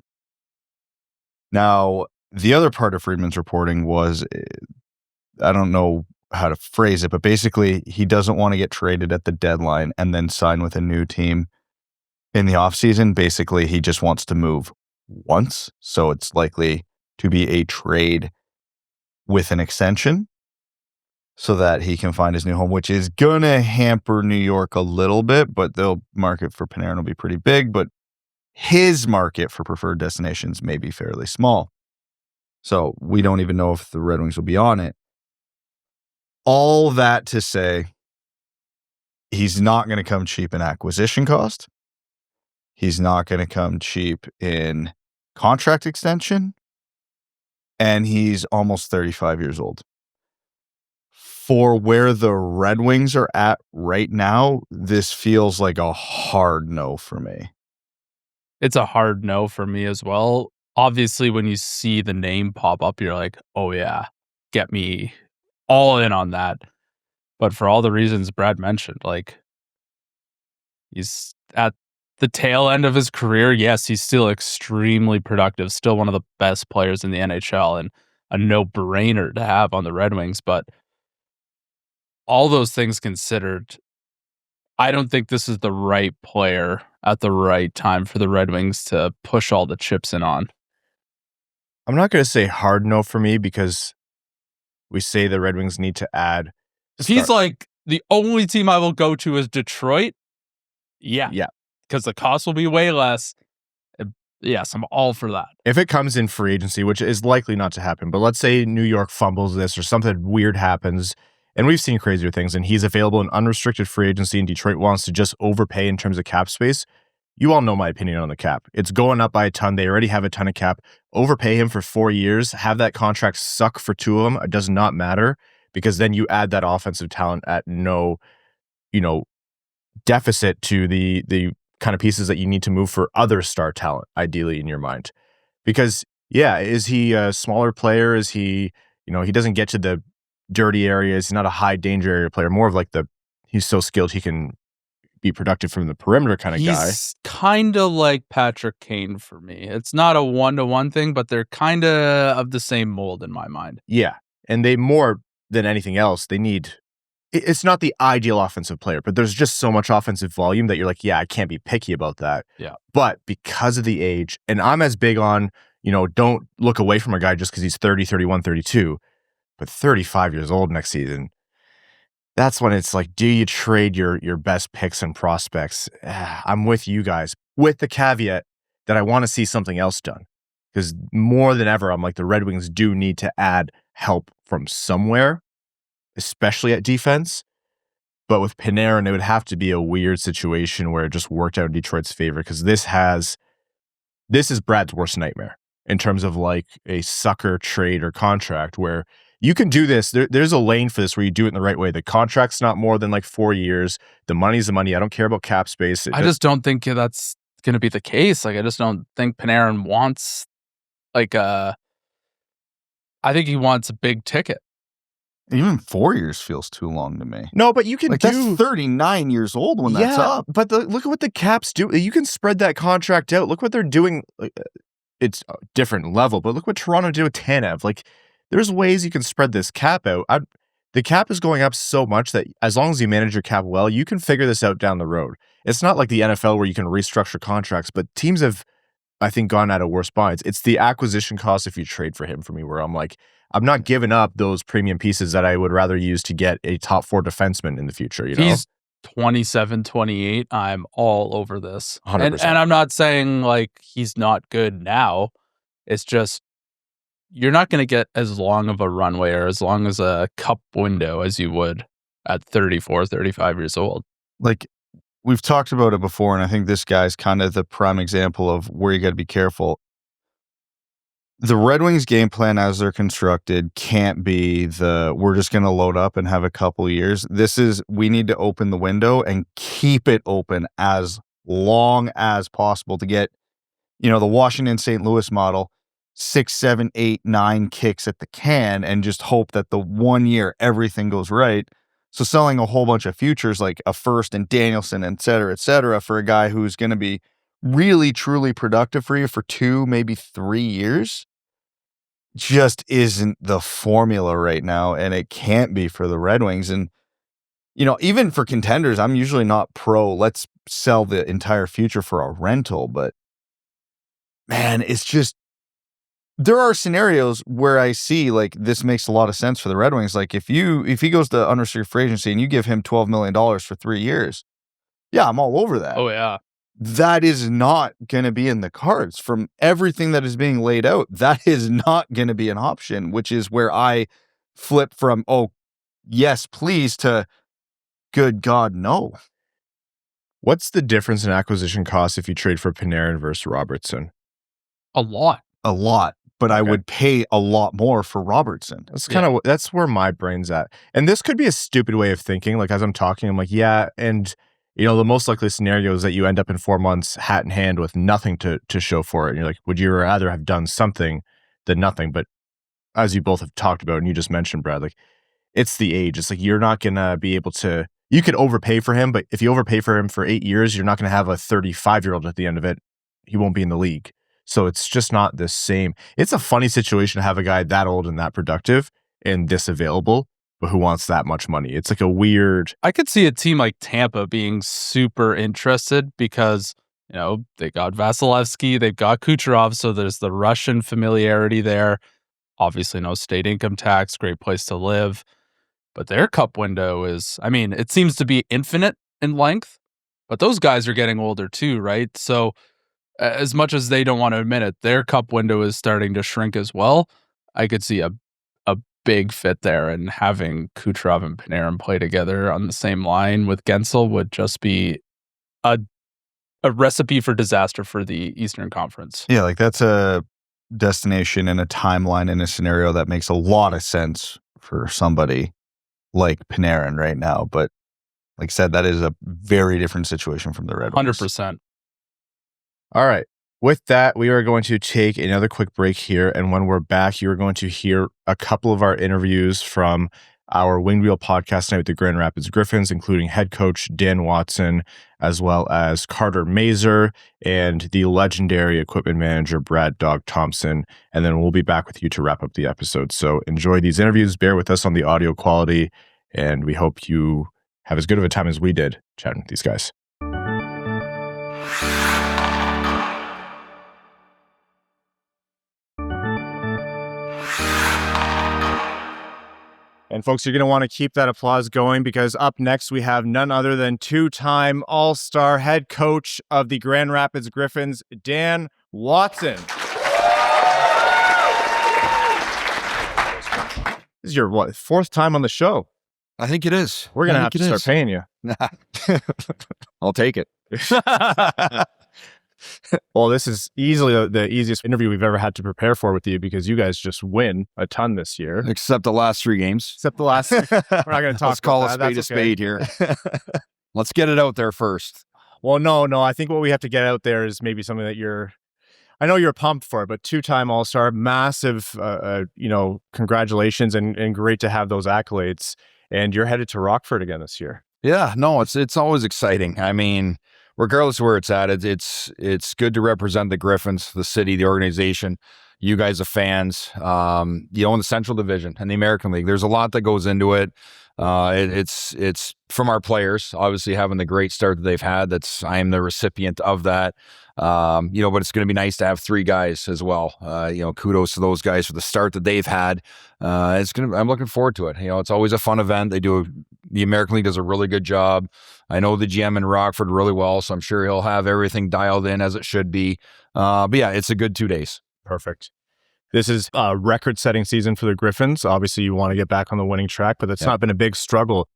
Now, the other part of Friedman's reporting was, I don't know how to phrase it, but basically he doesn't want to get traded at the deadline and then sign with a new team in the offseason. Basically, he just wants to move once. So it's likely to be a trade with an extension so that he can find his new home, which is going to hamper New York a little bit, but the market for Panarin will be pretty big. But his market for preferred destinations may be fairly small. So we don't even know if the Red Wings will be on it. All that to say, he's not going to come cheap in acquisition cost. He's not going to come cheap in contract extension. And he's almost 35 years old. For where the Red Wings are at right now, this feels like a hard no for me. It's a hard no for me as well. Obviously, when you see the name pop up, you're like, oh yeah, get me all in on that. But for all the reasons Brad mentioned, he's at the tail end of his career. Yes, he's still extremely productive, still one of the best players in the NHL, and a no-brainer to have on the Red Wings. But all those things considered, I don't think this is the right player at the right time for the Red Wings to push all the chips in on. I'm not going to say hard no for me because we say the Red Wings need to add. If he's like, the only team I will go to is Detroit, yeah. Because the cost will be way less. Yes, I'm all for that. If it comes in free agency, which is likely not to happen, but let's say New York fumbles this or something weird happens, and we've seen crazier things, and he's available in unrestricted free agency and Detroit wants to just overpay in terms of cap space, you all know my opinion on the cap. It's going up by a ton. They already have a ton of cap. Overpay him for 4 years, have that contract suck for 2 of them. It does not matter because then you add that offensive talent at no, deficit to the kind of pieces that you need to move for other star talent, ideally in your mind. Because, yeah, is he a smaller player? Is he, he doesn't get to the dirty areas. He's not a high danger area player. More of like he's so skilled he can be productive from the perimeter kind of guy. He's kind of like Patrick Kane for me. It's not a one-to-one thing, but they're kind of the same mold in my mind. Yeah. And they more than anything else, they need... It's not the ideal offensive player, but there's just so much offensive volume that you're like, yeah, I can't be picky about that. Yeah. But because of the age, and I'm as big on, don't look away from a guy just because he's 30, 31, 32, but 35 years old next season, that's when it's like, do you trade your best picks and prospects? I'm with you guys, with the caveat that I want to see something else done. Because more than ever, I'm like, the Red Wings do need to add help from somewhere, especially at defense. But with Panarin, it would have to be a weird situation where it just worked out in Detroit's favor, because this is Brad's worst nightmare in terms of like a sucker trade or contract where you can do this. There's a lane for this where you do it in the right way. The contract's not more than like 4 years. The money's the money. I don't care about cap space. I just don't think that's going to be the case. Like, I just don't think Panarin wants I think he wants a big ticket. Even 4 years feels too long to me. No, but you can that's 39 years old when that's up. But look at what the Caps do. You can spread that contract out. Look what they're doing. It's a different level, but look what Toronto did with Tanev. Like, there's ways you can spread this cap out. The cap is going up so much that as long as you manage your cap well, you can figure this out down the road. It's not like the NFL where you can restructure contracts, but teams have, I think, gone out of worse binds. It's the acquisition cost if you trade for him for me, where I'm like, I'm not giving up those premium pieces that I would rather use to get a top 4 defenseman in the future. He's 27, 28. I'm all over this. 100%. And I'm not saying like he's not good now. It's just you're not going to get as long of a runway or as long as a cup window as you would at 34, 35 years old. Like, we've talked about it before, and I think this guy's kind of the prime example of where you got to be careful. The Red Wings game plan as they're constructed can't be we're just going to load up and have a couple years. We need to open the window and keep it open as long as possible to get, the Washington St. Louis model, 6, 7, 8, 9 kicks at the can and just hope that the 1 year everything goes right. So selling a whole bunch of futures like a first and Danielson, et cetera, for a guy who's going to be really, truly productive for you for 2, maybe 3 years just isn't the formula right now. And it can't be for the Red Wings. And, even for contenders, I'm usually not pro, let's sell the entire future for a rental. But man, it's just, there are scenarios where I see like this makes a lot of sense for the Red Wings. Like if he goes to unrestricted free agency and you give him $12 million for 3 years, yeah, I'm all over that. Oh yeah. That is not going to be in the cards from everything that is being laid out. That is not going to be an option, which is where I flip from, oh, yes, please, to good God, no. What's the difference in acquisition costs if you trade for Panarin versus Robertson? A lot. But I would pay a lot more for Robertson. That's where my brain's at. And this could be a stupid way of thinking. Like, as I'm talking, I'm like, yeah, and the most likely scenario is that you end up in 4 months hat in hand with nothing to show for it. And you're like, would you rather have done something than nothing? But as you both have talked about, and you just mentioned, Brad, like, it's the age. It's like, you're not going to be able to, you could overpay for him, but if you overpay for him for 8 years, you're not going to have a 35-year-old at the end of it. He won't be in the league. So it's just not the same. It's a funny situation to have a guy that old and that productive and this available, but who wants that much money? It's like a weird... I could see a team like Tampa being super interested because, they got Vasilevsky, they've got Kucherov, so there's the Russian familiarity there. Obviously no state income tax, great place to live. But their cup window is, it seems to be infinite in length, but those guys are getting older too, right? So as much as they don't want to admit it, their cup window is starting to shrink as well. I could see a big fit there, and having Kucherov and Panarin play together on the same line with Gensel would just be a recipe for disaster for the Eastern Conference. Yeah, like that's a destination and a timeline in a scenario that makes a lot of sense for somebody like Panarin right now. But like I said, that is a very different situation from the Red Wings. 100%. All right. With that, we are going to take another quick break here. And when we're back, you are going to hear a couple of our interviews from our Winged Wheel podcast night with the Grand Rapids Griffins, including head coach Dan Watson, as well as Carter Mazur and the legendary equipment manager, Brad Dog Thompson. And then we'll be back with you to wrap up the episode. So enjoy these interviews. Bear with us on the audio quality. And we hope you have as good of a time as we did chatting with these guys. And folks, you're going to want to keep that applause going because up next we have none other than two-time All-Star head coach of the Grand Rapids Griffins, Dan Watson. This is your, what, fourth time on the show? I think it is. We're going to have to start paying you. I'll take it. Well, this is easily the easiest interview we've ever had to prepare for with you because you guys just win a ton this year. Except the last 3 games. Except the last. We're not going to talk Let's call about a spade here. Let's get it out there first. Well, no. I think what we have to get out there is maybe something that I know you're pumped for, but 2-time All-Star, massive, congratulations and great to have those accolades. And you're headed to Rockford again this year. Yeah, no, it's always exciting. I mean, regardless of where it's at, it's good to represent the Griffins, the city, the organization, you guys, the fans, in the Central Division and the American League. There's a lot that goes into it. It's from our players, obviously having the great start that they've had. I am the recipient of that. But it's going to be nice to have 3 guys as well. Kudos to those guys for the start that they've had. I'm looking forward to it. It's always a fun event. The American League does a really good job. I know the GM in Rockford really well, so I'm sure he'll have everything dialed in as it should be. But yeah, it's a good 2 days. Perfect. This is a record-setting season for the Griffins. Obviously, you want to get back on the winning track, but that's not been a big struggle.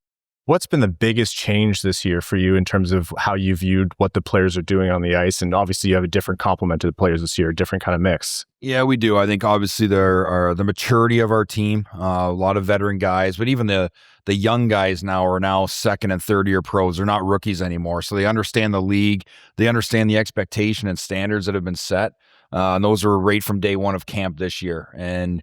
What's been the biggest change this year for you in terms of how you viewed what the players are doing on the ice? And obviously, you have a different complement to the players this year, a different kind of mix. Yeah, we do. I think obviously there are the maturity of our team, a lot of veteran guys, but even the young guys are now second and third year pros. They're not rookies anymore. So they understand the league. They understand the expectation and standards that have been set. And those are right from day one of camp this year. And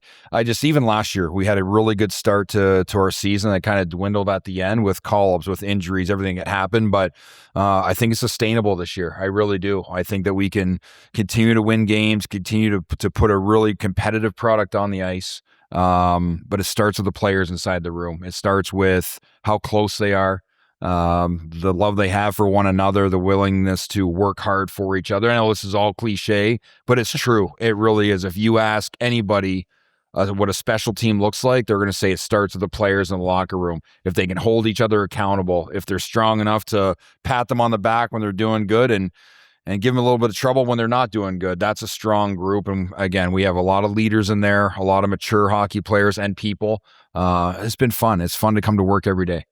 even last year, we had a really good start to our season that kind of dwindled at the end with call-ups, with injuries, everything that happened. But I think it's sustainable this year. I really do. I think that we can continue to win games, continue to put a really competitive product on the ice. But it starts with the players inside the room. It starts with how close they are. The love they have for one another, the willingness to work hard for each other. I know this is all cliche, but it's true. It really is. If you ask anybody what a special team looks like, they're going to say it starts with the players in the locker room. If they can hold each other accountable, if they're strong enough to pat them on the back when they're doing good and give them a little bit of trouble when they're not doing good, that's a strong group. And again, we have a lot of leaders in there, a lot of mature hockey players and people. It's been fun. It's fun to come to work every day.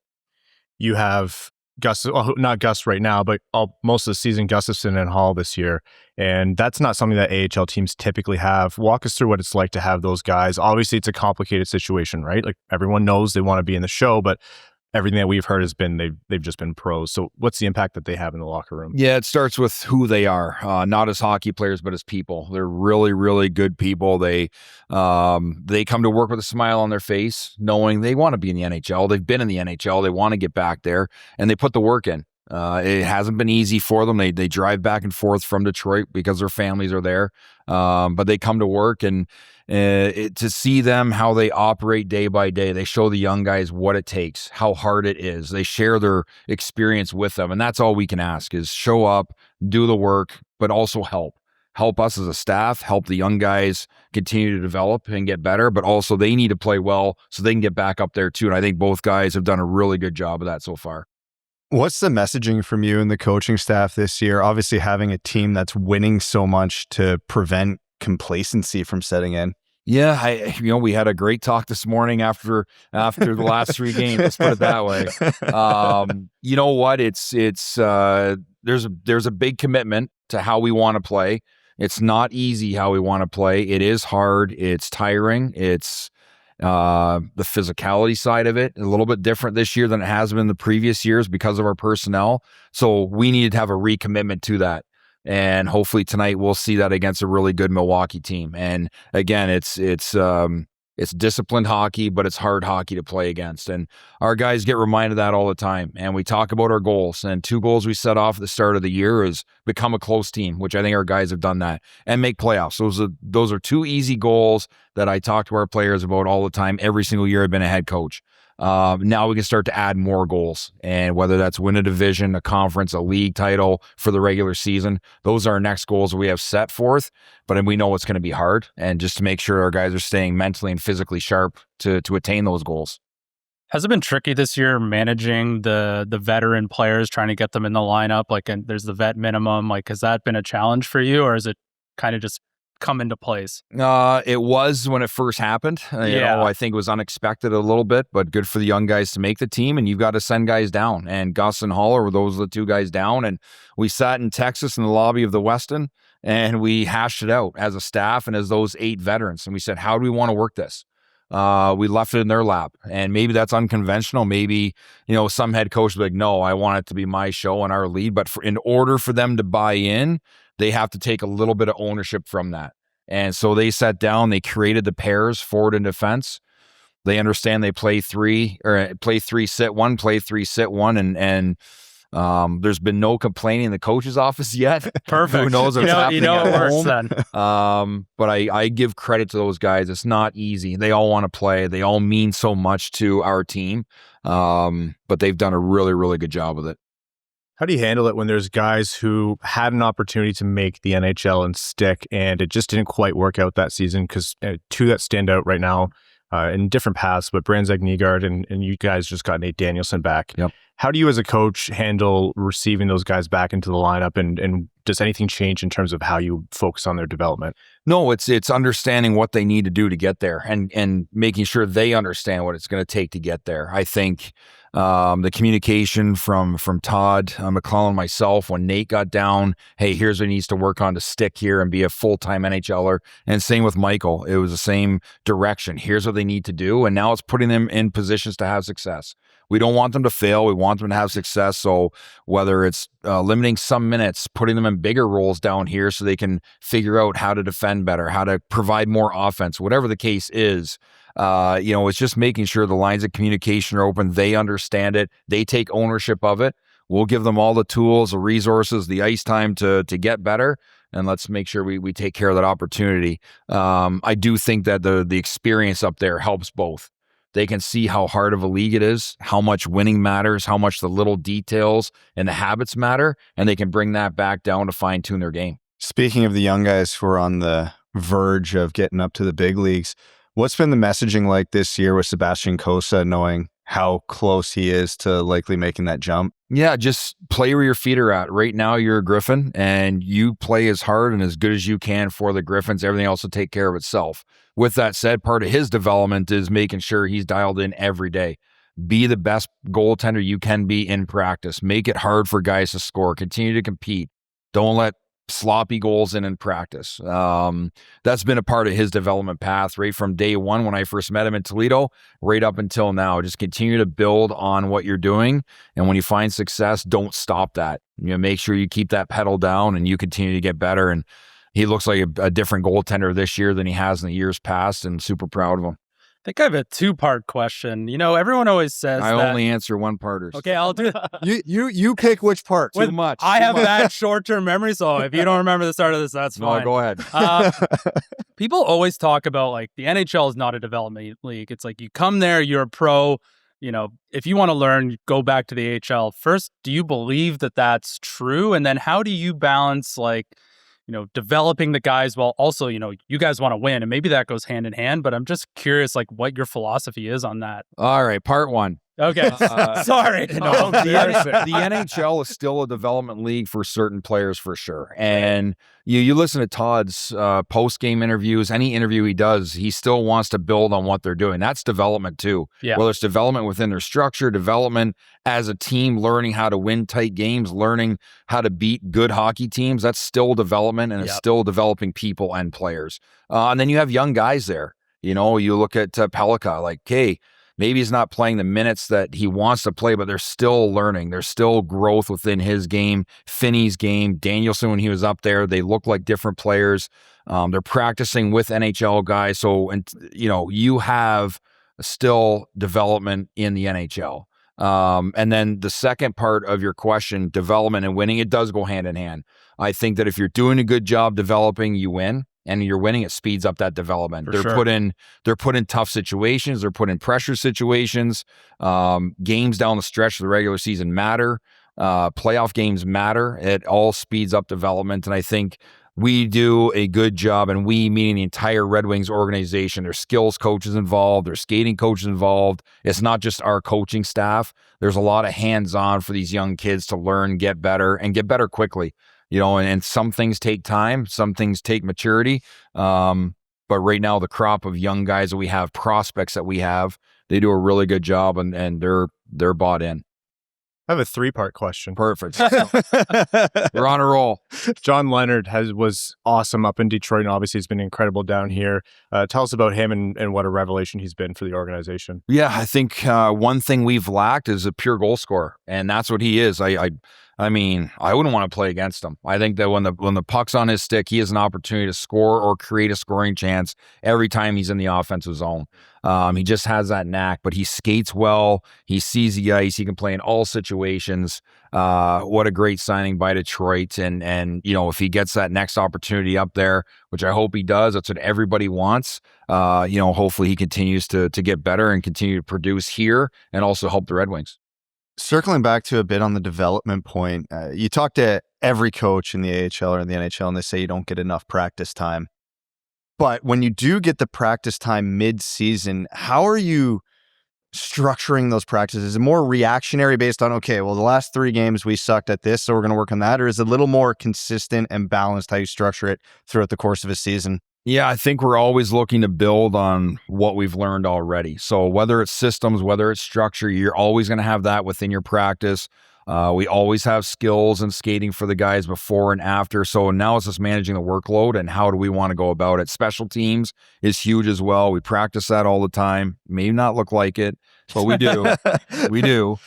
You have not Gus right now, but most of the season, Gustafson and Hall this year. And that's not something that AHL teams typically have. Walk us through what it's like to have those guys. Obviously, it's a complicated situation, right? Like everyone knows they want to be in the show, but everything that we've heard has been they've just been pros. So what's the impact that they have in the locker room? Yeah, it starts with who they are, not as hockey players, but as people. They're really, really good people. They come to work with a smile on their face, knowing they want to be in the NHL. They've been in the NHL. They want to get back there, and they put the work in. It hasn't been easy for them. They drive back and forth from Detroit because their families are there, but they come to work and to see them, how they operate day by day. They show the young guys what it takes, how hard it is. They share their experience with them. And that's all we can ask is show up, do the work, but also help us as a staff, help the young guys continue to develop and get better, but also they need to play well so they can get back up there too. And I think both guys have done a really good job of that so far. What's the messaging from you and the coaching staff this year? Obviously, having a team that's winning so much to prevent complacency from setting in. Yeah, we had a great talk this morning after the last 3 games. Let's put it that way. You know what? There's a big commitment to how we want to play. It's not easy how we want to play. It is hard. It's tiring. It's the physicality side of it, a little bit different this year than it has been in the previous years because of our personnel. So we needed to have a recommitment to that. And hopefully tonight we'll see that against a really good Milwaukee team. And again, it's disciplined hockey, but it's hard hockey to play against. And our guys get reminded of that all the time. And we talk about our goals. And 2 goals we set off at the start of the year is become a close team, which I think our guys have done that, and make playoffs. Those are 2 easy goals that I talk to our players about all the time, every single year I've been a head coach. Now we can start to add more goals, and whether that's win a division, a conference, a league title for the regular season, those are our next goals we have set forth. But we know it's going to be hard, and just to make sure our guys are staying mentally and physically sharp to attain those goals. Has it been tricky this year managing the veteran players, trying to get them in the lineup? Like, and there's the vet minimum. Like, has that been a challenge for you, or is it kind of just come into place? It was when it first happened. I think it was unexpected a little bit, but good for the young guys to make the team, and you've got to send guys down. And Gus and Haller were those are the 2 guys down. And we sat in Texas in the lobby of the Westin, and we hashed it out as a staff and as those 8 veterans. And we said, how do we want to work this? We left it in their lap, and maybe that's unconventional. Maybe, some head coach would be like, no, I want it to be my show and our lead. But in order for them to buy in, they have to take a little bit of ownership from that. And so they sat down, they created the pairs, forward and defense. They understand they play 3, sit 1, play 3, sit 1. And there's been no complaining in the coach's office yet. Perfect. Who knows what's happening at it works home. then. But I give credit to those guys. It's not easy. They all want to play. They all mean so much to our team. But they've done a really, really good job with it. How do you handle it when there's guys who had an opportunity to make the NHL and stick, and it just didn't quite work out that season? Because 2 that stand out right now in different paths, but Brandsegg-Nygard and you guys just got Nate Danielson back. Yep. How do you as a coach handle receiving those guys back into the lineup, and does anything change in terms of how you focus on their development? No, it's understanding what they need to do to get there, and making sure they understand what it's going to take to get there. I think the communication from Todd McLellan, myself, when Nate got down, hey, here's what he needs to work on to stick here and be a full-time NHLer. And same with Michael. It was the same direction. Here's what they need to do. And now it's putting them in positions to have success. We don't want them to fail. We want them to have success. So whether it's limiting some minutes, putting them in bigger roles down here so they can figure out how to defend better, how to provide more offense, whatever the case is, it's just making sure the lines of communication are open. They understand it. They take ownership of it. We'll give them all the tools, the resources, the ice time to get better. And let's make sure we take care of that opportunity. I do think that the experience up there helps both. They can see how hard of a league it is, how much winning matters, how much the little details and the habits matter, and they can bring that back down to fine-tune their game. Speaking of the young guys who are on the verge of getting up to the big leagues, what's been the messaging like this year with Sebastian Cossa, knowing how close he is to likely making that jump? Yeah, just play where your feet are at. Right now, you're a Griffin, and you play as hard and as good as you can for the Griffins. Everything else will take care of itself. With that said, part of his development is making sure he's dialed in every day. Be the best goaltender you can be in practice. Make it hard for guys to score. Continue to compete. Don't let sloppy goals in practice. That's been a part of his development path right from day one when I first met him in Toledo, right up until now. Just continue to build on what you're doing. And when you find success, don't stop that. Make sure you keep that pedal down and you continue to get better. And he looks like a different goaltender this year than he has in the years past, and super proud of him. I think I have a 2-part question. Everyone always says I only answer one-parters. Okay, I'll do You pick which part. Too much. I have bad short-term memory, so if you don't remember the start of this, that's fine. No, go ahead. People always talk about like the NHL is not a development league. It's like you come there, you're a pro. If you want to learn, go back to the AHL. First, do you believe that that's true? And then how do you balance developing the guys while also, you guys want to win, and maybe that goes hand in hand, but I'm just curious, like what your philosophy is on that. All right. Part 1, Okay. Sorry. No, the NHL is still a development league for certain players for sure. And you listen to Todd's post-game interviews, any interview he does, he still wants to build on what they're doing. That's development too. Yeah. Whether it's development within their structure, development as a team, learning how to win tight games, learning how to beat good hockey teams, that's still development, and it's still developing people and players. And then you have young guys there. You know, you look at Pelika, like, hey, maybe he's not playing the minutes that he wants to play, but they're still learning. There's still growth within his game, Finney's game, Danielson when he was up there. They look like different players. They're practicing with NHL guys. So, and you know, you have still development in the NHL. And then the second part of your question, development and winning, it does go hand in hand. I think that if you're doing a good job developing, you win. And you're winning, it speeds up that development. They're put in tough situations. They're put in pressure situations. Games down the stretch of the regular season matter. Playoff games matter. It all speeds up development. And I think we do a good job, and we meaning the entire Red Wings organization. There's skills coaches involved. There's skating coaches involved. It's not just our coaching staff. There's a lot of hands-on for these young kids to learn, get better, and get better quickly. You know, and some things take time, some things take maturity. But right now, the crop of young guys that we have, prospects that we have, they do a really good job, and they're bought in. I have a 3-part question. Perfect. We're on a roll. John Leonard was awesome up in Detroit, and obviously he's been incredible down here. Tell us about him and what a revelation he's been for the organization. Yeah, I think one thing we've lacked is a pure goal scorer, and that's what he is. I mean, I wouldn't want to play against him. I think that when the puck's on his stick, he has an opportunity to score or create a scoring chance every time he's in the offensive zone. He just has that knack, but he skates well. He sees the ice. He can play in all situations. What a great signing by Detroit. And you know, if he gets that next opportunity up there, which I hope he does, that's what everybody wants. You know, hopefully he continues to get better and continue to produce here and also help the Red Wings. Circling back to a bit on the development point, you talk to every coach in the AHL or in the NHL, and they say you don't get enough practice time. But when you do get the practice time mid-season, how are you structuring those practices? Is it more reactionary based on, okay, well, the last 3 games we sucked at this, so we're going to work on that? Or is it a little more consistent and balanced how you structure it throughout the course of a season? Yeah, I think we're always looking to build on what we've learned already. So whether it's systems, whether it's structure, you're always going to have that within your practice. We always have skills and skating for the guys before and after. So now it's just managing the workload and how do we want to go about it. Special teams is huge as well. We practice that all the time. May not look like it, but we do. We do.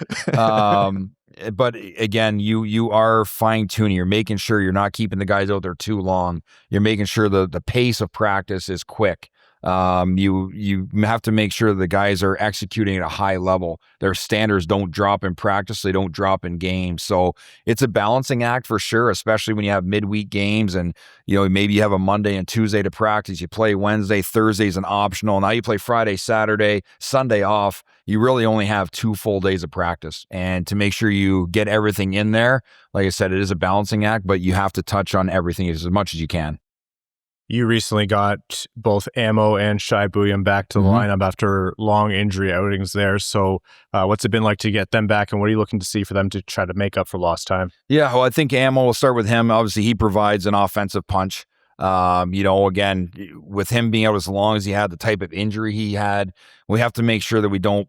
But again, you are fine-tuning. You're making sure you're not keeping the guys out there too long. You're making sure the pace of practice is quick. You have to make sure the guys are executing at a high level. Their standards don't drop in practice. They don't drop in games. So it's a balancing act for sure, especially when you have midweek games and, you know, maybe you have a Monday and Tuesday to practice. You play Wednesday, Thursday's an optional. Now you play Friday, Saturday, Sunday off. You really only have 2 full days of practice. And to make sure you get everything in there, like I said, it is a balancing act, but you have to touch on everything as much as you can. You recently got both Ammo and Shai Buium back to the lineup after long injury outings there. So what's it been like to get them back, and what are you looking to see for them to try to make up for lost time? Yeah, well, I think Ammo, will start with him. Obviously, he provides an offensive punch. You know, again, with him being out as long as he had, the type of injury he had, we have to make sure that we don't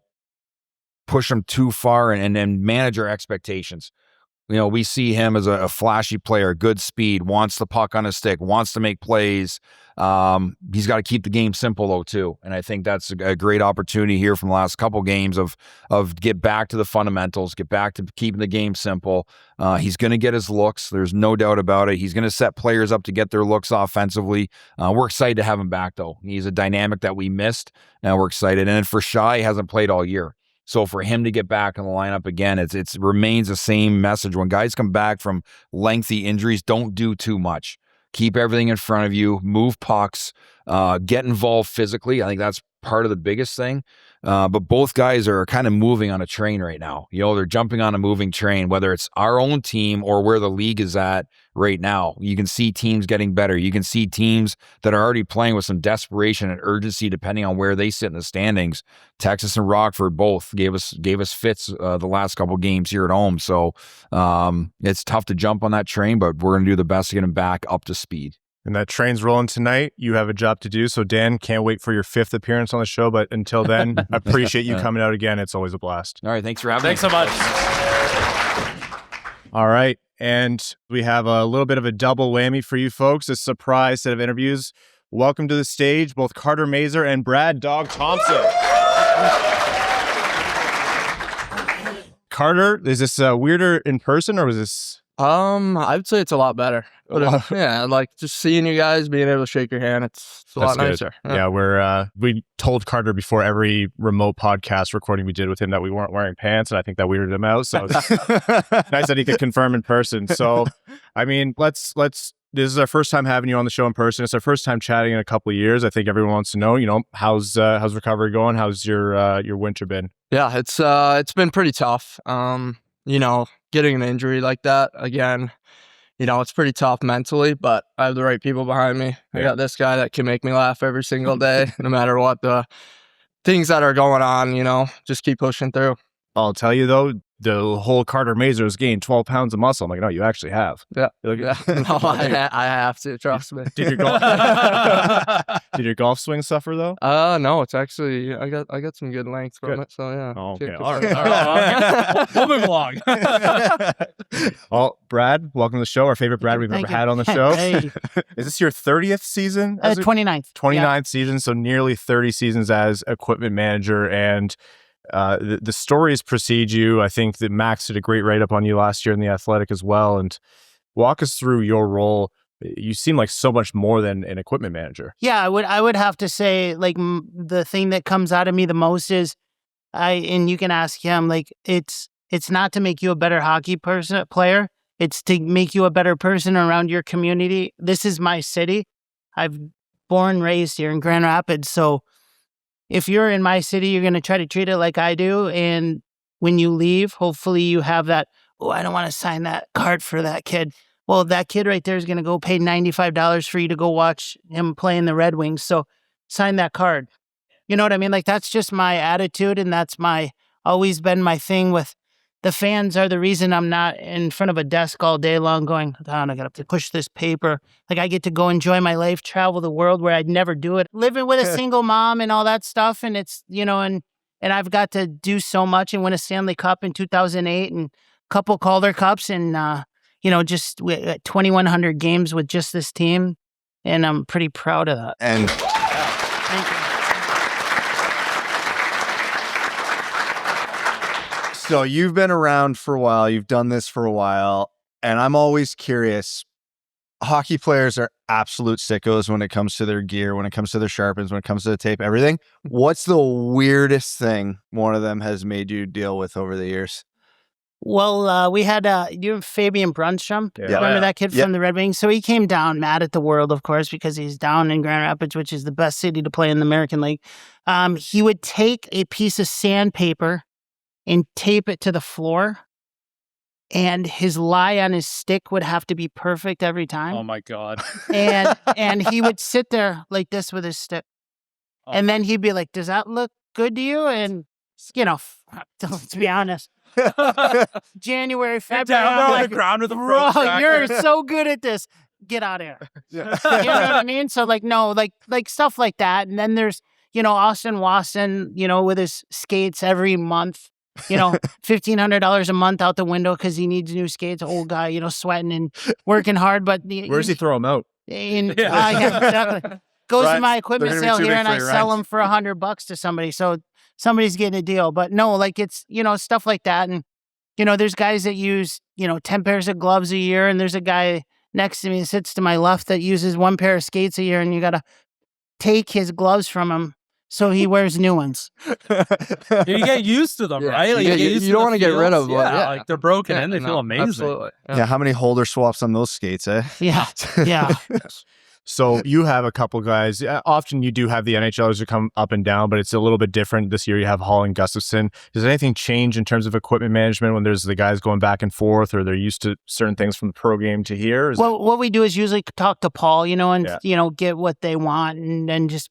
push him too far and then manage our expectations. You know, we see him as a flashy player, good speed, wants the puck on his stick, wants to make plays. He's got to keep the game simple, though, too. And I think that's a great opportunity here from the last couple games of get back to the fundamentals, get back to keeping the game simple. He's going to get his looks. There's no doubt about it. He's going to set players up to get their looks offensively. We're excited to have him back, though. He's a dynamic that we missed, and we're excited. And then for Shai, he hasn't played all year. So for him to get back in the lineup again, it remains the same message. When guys come back from lengthy injuries, don't do too much. Keep everything in front of you, move pucks, get involved physically. I think that's part of the biggest thing. But both guys are kind of moving on a train right now. They're jumping on a moving train, whether it's our own team or where the league is at right now. You can see teams getting better. You can see teams that are already playing with some desperation and urgency depending on where they sit in the standings. Texas and Rockford both gave us fits the last couple games here at home. So it's tough to jump on that train, but we're going to do the best to get them back up to speed. And that train's rolling tonight. You have a job to do. So, Dan, can't wait for your 5th appearance on the show. But until then, I appreciate you coming out again. It's always a blast. All right. Thanks for having me. Thanks so much. All right. And we have a little bit of a double whammy for you folks, a surprise set of interviews. Welcome to the stage, both Carter Mazur and Brad Dog Thompson. Carter, is this weirder in person or was this... I'd say it's a lot better. But, yeah, like just seeing you guys, being able to shake your hand, it's a lot nicer. Yeah, we told Carter before every remote podcast recording we did with him that we weren't wearing pants, and I think that weirded him out. So nice that he could confirm in person. So, I mean, let's. This is our first time having you on the show in person. It's our first time chatting in a couple of years. I think everyone wants to know, how's recovery going? How's your winter been? Yeah, it's been pretty tough. Getting an injury like that again, it's pretty tough mentally, but I have the right people behind me. I got this guy that can make me laugh every single day, no matter what the things that are going on, just keep pushing through. I'll tell you though, the whole Carter Mazur has gained 12 pounds of muscle. I'm like, no, you actually have. Yeah. No, I have to, trust me. Did your golf swing suffer though? No, it's actually, I got some good length from it. So yeah. Oh, okay. All right. We'll move along. Well, Brad, welcome to the show. Our favorite Brad we've ever had on the show. Hey. Is this your 30th season? 29th. 29th season. So nearly 30 seasons as equipment manager. And the stories precede you. I think that Max did a great write-up on you last year in The Athletic as well. And walk us through your role. You seem like so much more than an equipment manager. Yeah, I would have to say, like, the thing that comes out of me the most is, and you can ask him, like, it's not to make you a better hockey player. It's to make you a better person around your community. This is my city. I've born, raised here in Grand Rapids. So if you're in my city, you're going to try to treat it like I do. And when you leave, hopefully you have that, I don't want to sign that card for that kid. Well, that kid right there is going to go pay $95 for you to go watch him play in the Red Wings. So sign that card. You know what I mean? Like, that's just my attitude. And that's always been my thing with the fans are the reason I'm not in front of a desk all day long going, I got to push this paper. Like, I get to go enjoy my life, travel the world where I'd never do it. Living with a single mom and all that stuff. And it's, and I've got to do so much and win a Stanley Cup in 2008 and a couple Calder Cups and, just 2,100 games with just this team. And I'm pretty proud of that. And Thank you. so you've been around for a while. You've done this for a while. And I'm always curious. Hockey players are absolute sickos when it comes to their gear, when it comes to their sharpens, when it comes to the tape, everything. What's the weirdest thing one of them has made you deal with over the years? Well, we had Fabian Brunstrom. Yeah. Remember that kid from the Red Wings? So he came down mad at the world, of course, because he's down in Grand Rapids, which is the best city to play in the American League. He would take a piece of sandpaper and tape it to the floor, and his lie on his stick would have to be perfect every time. Oh my God. And he would sit there like this with his stick. Oh. And then he'd be like, does that look good to you? And, let's be honest. January, February. Down I'm on the ground with a bro, protractor. you're so good at this. Get out of here. You know what I mean? So like stuff like that. And then there's, Austin Wasson, with his skates every month, $1,500 a month out the window because he needs new skates. Old guy, sweating and working hard. But Where does he throw them out? Exactly. Goes to my equipment they're gonna sale be too here big and for I your sell rent. them for $100 to somebody. So somebody's getting a deal. But no, like it's, stuff like that. And, there's guys that use, 10 pairs of gloves a year. And there's a guy next to me that sits to my left that uses 1 pair of skates a year. And you got to take his gloves from him so he wears new ones. You get used to them, Yeah. right? Like, You get used you to don't the want to get rid feels. of Yeah, like they're broken in. They feel amazing. Absolutely. Yeah, how many holder swaps on those skates, eh? Yeah. Yeah. So you have a couple guys. Often you do have the NHLers who come up and down, but it's a little bit different. This year you have Hall and Gustafson. Does anything change in terms of equipment management when there's the guys going back and forth, or they're used to certain things from the pro game to here? Well, what we do is usually talk to Paul, and get what they want, and then just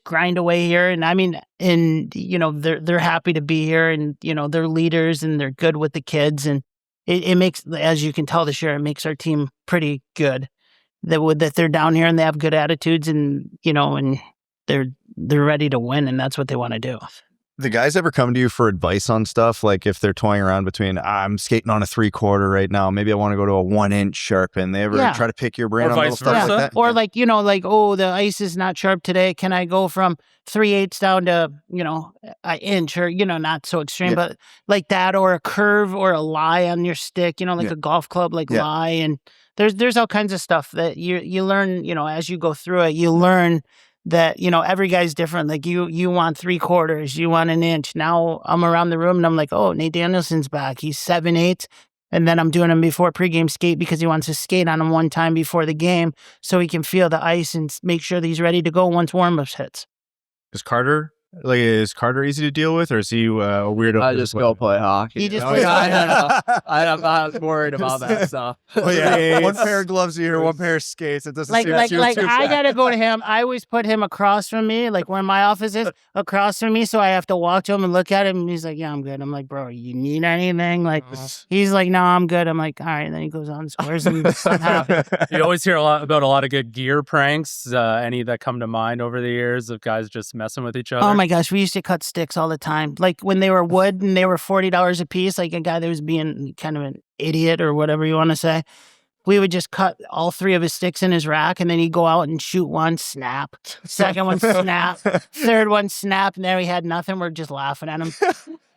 grind away here. And I mean, they're happy to be here, and they're leaders and they're good with the kids, and it makes, as you can tell this year, it makes our team pretty good. That they're down here and they have good attitudes, and and they're ready to win, and that's what they want to do. The guys ever come to you for advice on stuff? Like if they're toying around between, I'm skating on a 3/4 right now, maybe I want to go to a 1-inch sharpen. They ever try to pick your brain on little stuff like that? Or oh, the ice is not sharp today. Can I go from 3/8 down to, an inch, or, not so extreme, but like that, or a curve or a lie on your stick, a golf club, lie. And there's all kinds of stuff that you learn, as you go through it, you learn that, every guy's different. Like you want 3/4, you want an inch. Now I'm around the room and I'm like, oh, Nate Danielson's back. He's 7/8. And then I'm doing him before pregame skate because he wants to skate on him one time before the game so he can feel the ice and make sure that he's ready to go once warm-ups hits. Is Carter easy to deal with, or is he a weirdo? I just go play hockey. He just I'm not worried about that stuff. One pair of gloves here, one pair of skates. It doesn't seem too I gotta go to him. I always put him across from me, like where my office is, across from me, so I have to walk to him and look at him, and he's like, yeah, I'm good. I'm like, bro, you need anything? Like, he's like, no, I'm good. I'm like, all right. And then he goes on and scores, and I'm happy. You always hear about a lot of good gear pranks. Any that come to mind over the years of guys just messing with each other? Oh my gosh, we used to cut sticks all the time. Like when they were wood and they were $40 a piece, like a guy that was being kind of an idiot or whatever you want to say, we would just cut all 3 of his sticks in his rack, and then he'd go out and shoot one, snap. Second one, snap. Third one, snap. And there he had nothing. We're just laughing at him.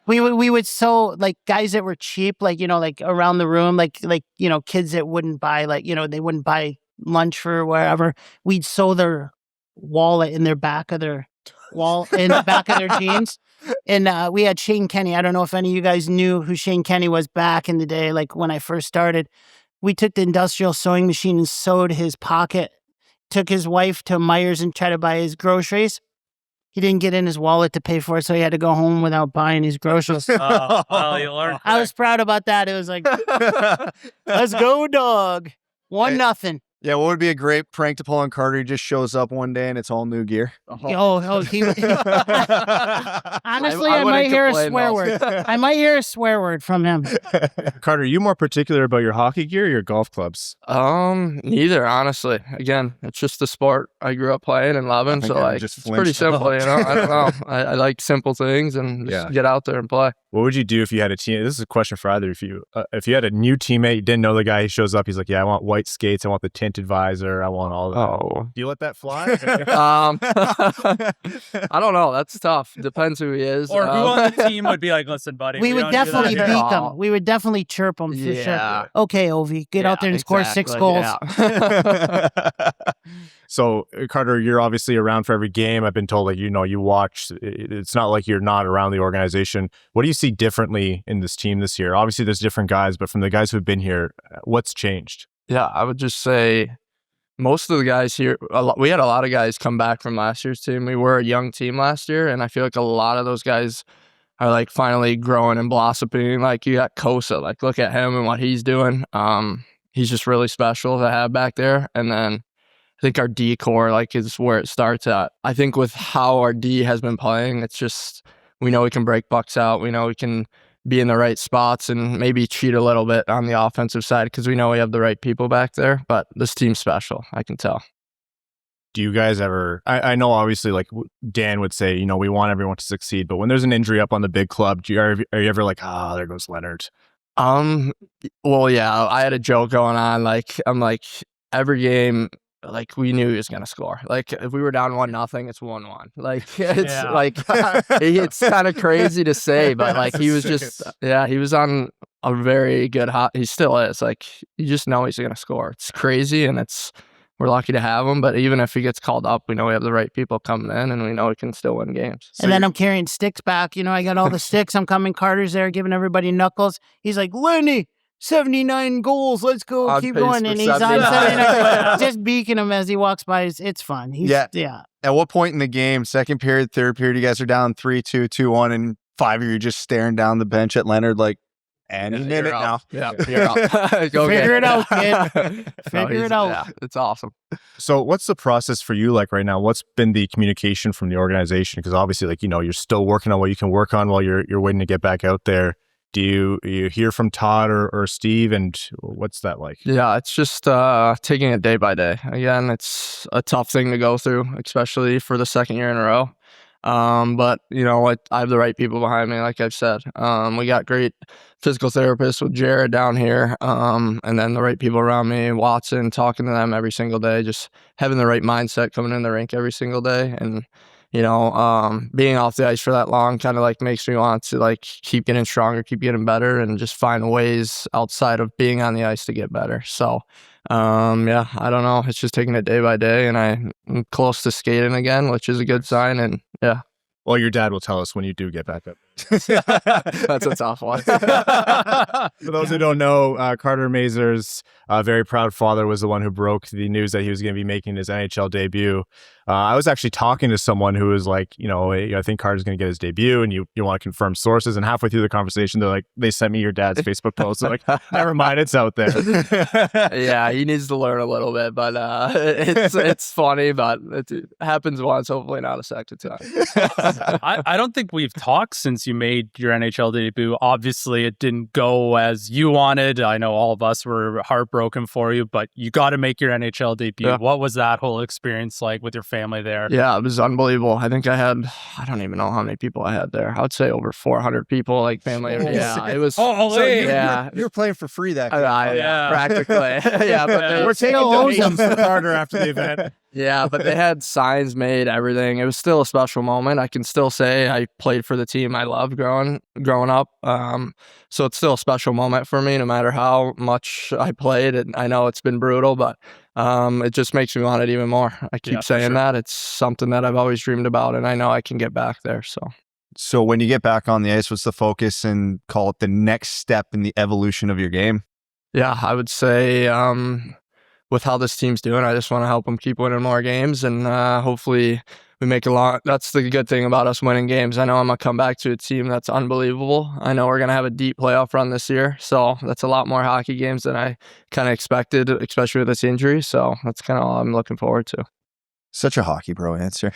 We would sew, like, guys that were cheap, like, like around the room, like kids that wouldn't buy, they wouldn't buy lunch for wherever. We'd sew their wallet in their back of their in the back of their jeans. And we had Shane Kenny. I don't know if any of you guys knew who Shane Kenny was back in the day, like when I first started. We took the industrial sewing machine and sewed his pocket, took his wife to Myers and tried to buy his groceries. He didn't get in his wallet to pay for it, so he had to go home without buying his groceries. You learned. I was proud about that. It was like, let's go, dog. 1-0. Yeah, what would be a great prank to pull on Carter? He just shows up one day and it's all new gear. Honestly, I might hear a swear word. I might hear a swear word from him. Carter, are you more particular about your hockey gear or your golf clubs? Neither, honestly. Again, it's just the sport I grew up playing and loving, so it's pretty simple, I don't know. I like simple things and just get out there and play. What would you do if you had a team? This is a question for either of you. If you had a new teammate, you didn't know the guy, he shows up, he's like, yeah, I want white skates, I want the tinted visor, I want all that. Oh. Do you let that fly? I don't know. That's tough. Depends who he is. Or who on the team would be like, listen, buddy. We would definitely beat them. We would definitely chirp them for sure. Okay, Ovi, get out there and score 6 goals. Yeah. So, Carter, you're obviously around for every game. I've been told, you watch. It's not like you're not around the organization. What do you see differently in this team this year? Obviously, there's different guys, but from the guys who've been here, what's changed? Yeah, I would just say most of the guys here, we had a lot of guys come back from last year's team. We were a young team last year, and I feel like a lot of those guys are like finally growing and blossoming. Like you got Kosa, like look at him and what he's doing. He's just really special to have back there. And then I think our D core is where it starts at. I think with how our D has been playing, it's just we know we can break pucks out. We know we can be in the right spots and maybe cheat a little bit on the offensive side because we know we have the right people back there. But this team's special, I can tell. Do you guys ever, I know obviously like Dan would say, we want everyone to succeed, but when there's an injury up on the big club, are you ever like, there goes Leonard? Well, yeah, I had a joke going on. I'm like, every game, we knew he was going to score. Like, if we were down 1-0, it's 1-1. It's kind of crazy to say, but he was just, he was on a very good he still is. You just know he's going to score. It's crazy, and we're lucky to have him, but even if he gets called up, we know we have the right people coming in, and we know we can still win games. And then I'm carrying sticks back. I got all the sticks. I'm coming. Carter's there giving everybody knuckles. He's like, Lenny, 79 goals. Let's go. On Keep pace going. for And he's on 79. 79. Just beaking him as he walks by. It's fun. Yeah. Yeah. At what point in the game, second period, third period, you guys are down 3-2, 2-1, and 5 of you just staring down the bench at Leonard like, any minute now. Yeah, you're out. Go Figure get it out, kid. Figure it out. Yeah, it's awesome. So what's the process for you like right now? What's been the communication from the organization? Because obviously, like, you're still working on what you can work on while you're waiting to get back out there. Do you hear from Todd or Steve, and what's that like? Yeah, it's just taking it day by day. Again, it's a tough thing to go through, especially for the second year in a row. But I have the right people behind me, like I've said. We got great physical therapists with Jared down here, and then the right people around me, Watson, talking to them every single day, just having the right mindset coming in the rink every single day. And being off the ice for that long kind of like makes me want to like keep getting stronger, keep getting better, and just find ways outside of being on the ice to get better. So yeah, I don't know. It's just taking it day by day, and I'm close to skating again, which is a good sign. And yeah. Well, your dad will tell us when you do get back up. That's a tough one. For those who don't know, Carter Mazur's very proud father was the one who broke the news that he was going to be making his NHL debut. I was actually talking to someone who was like, I think Carter's going to get his debut, and you want to confirm sources. And halfway through the conversation, they sent me your dad's Facebook post. They're like, never mind, it's out there. Yeah, he needs to learn a little bit, but it's funny, but it happens once, hopefully not a second time. I don't think we've talked since you made your NHL debut. Obviously, it didn't go as you wanted. I know all of us were heartbroken for you, but you got to make your NHL debut. Yeah. What was that whole experience like with your family there? Yeah, it was unbelievable. I think I don't even know how many people I had there. I would say over 400 people, like family. Yeah, it was. You were playing for free that game. Yeah. Practically. Yeah, but We're taking donations for Carter after the event. yeah, but they had signs made, everything. It was still a special moment. I can still say I played for the team I loved growing up. So it's still a special moment for me, no matter how much I played. And I know it's been brutal, but it just makes me want it even more. I keep saying that. It's something that I've always dreamed about, and I know I can get back there. So when you get back on the ice, what's the focus and call it the next step in the evolution of your game? Yeah, I would say with how this team's doing, I just want to help them keep winning more games, and hopefully we make a lot. That's the good thing about us winning games. I know I'm going to come back to a team that's unbelievable. I know we're going to have a deep playoff run this year, so that's a lot more hockey games than I kind of expected, especially with this injury. So that's kind of all I'm looking forward to. Such a hockey bro answer.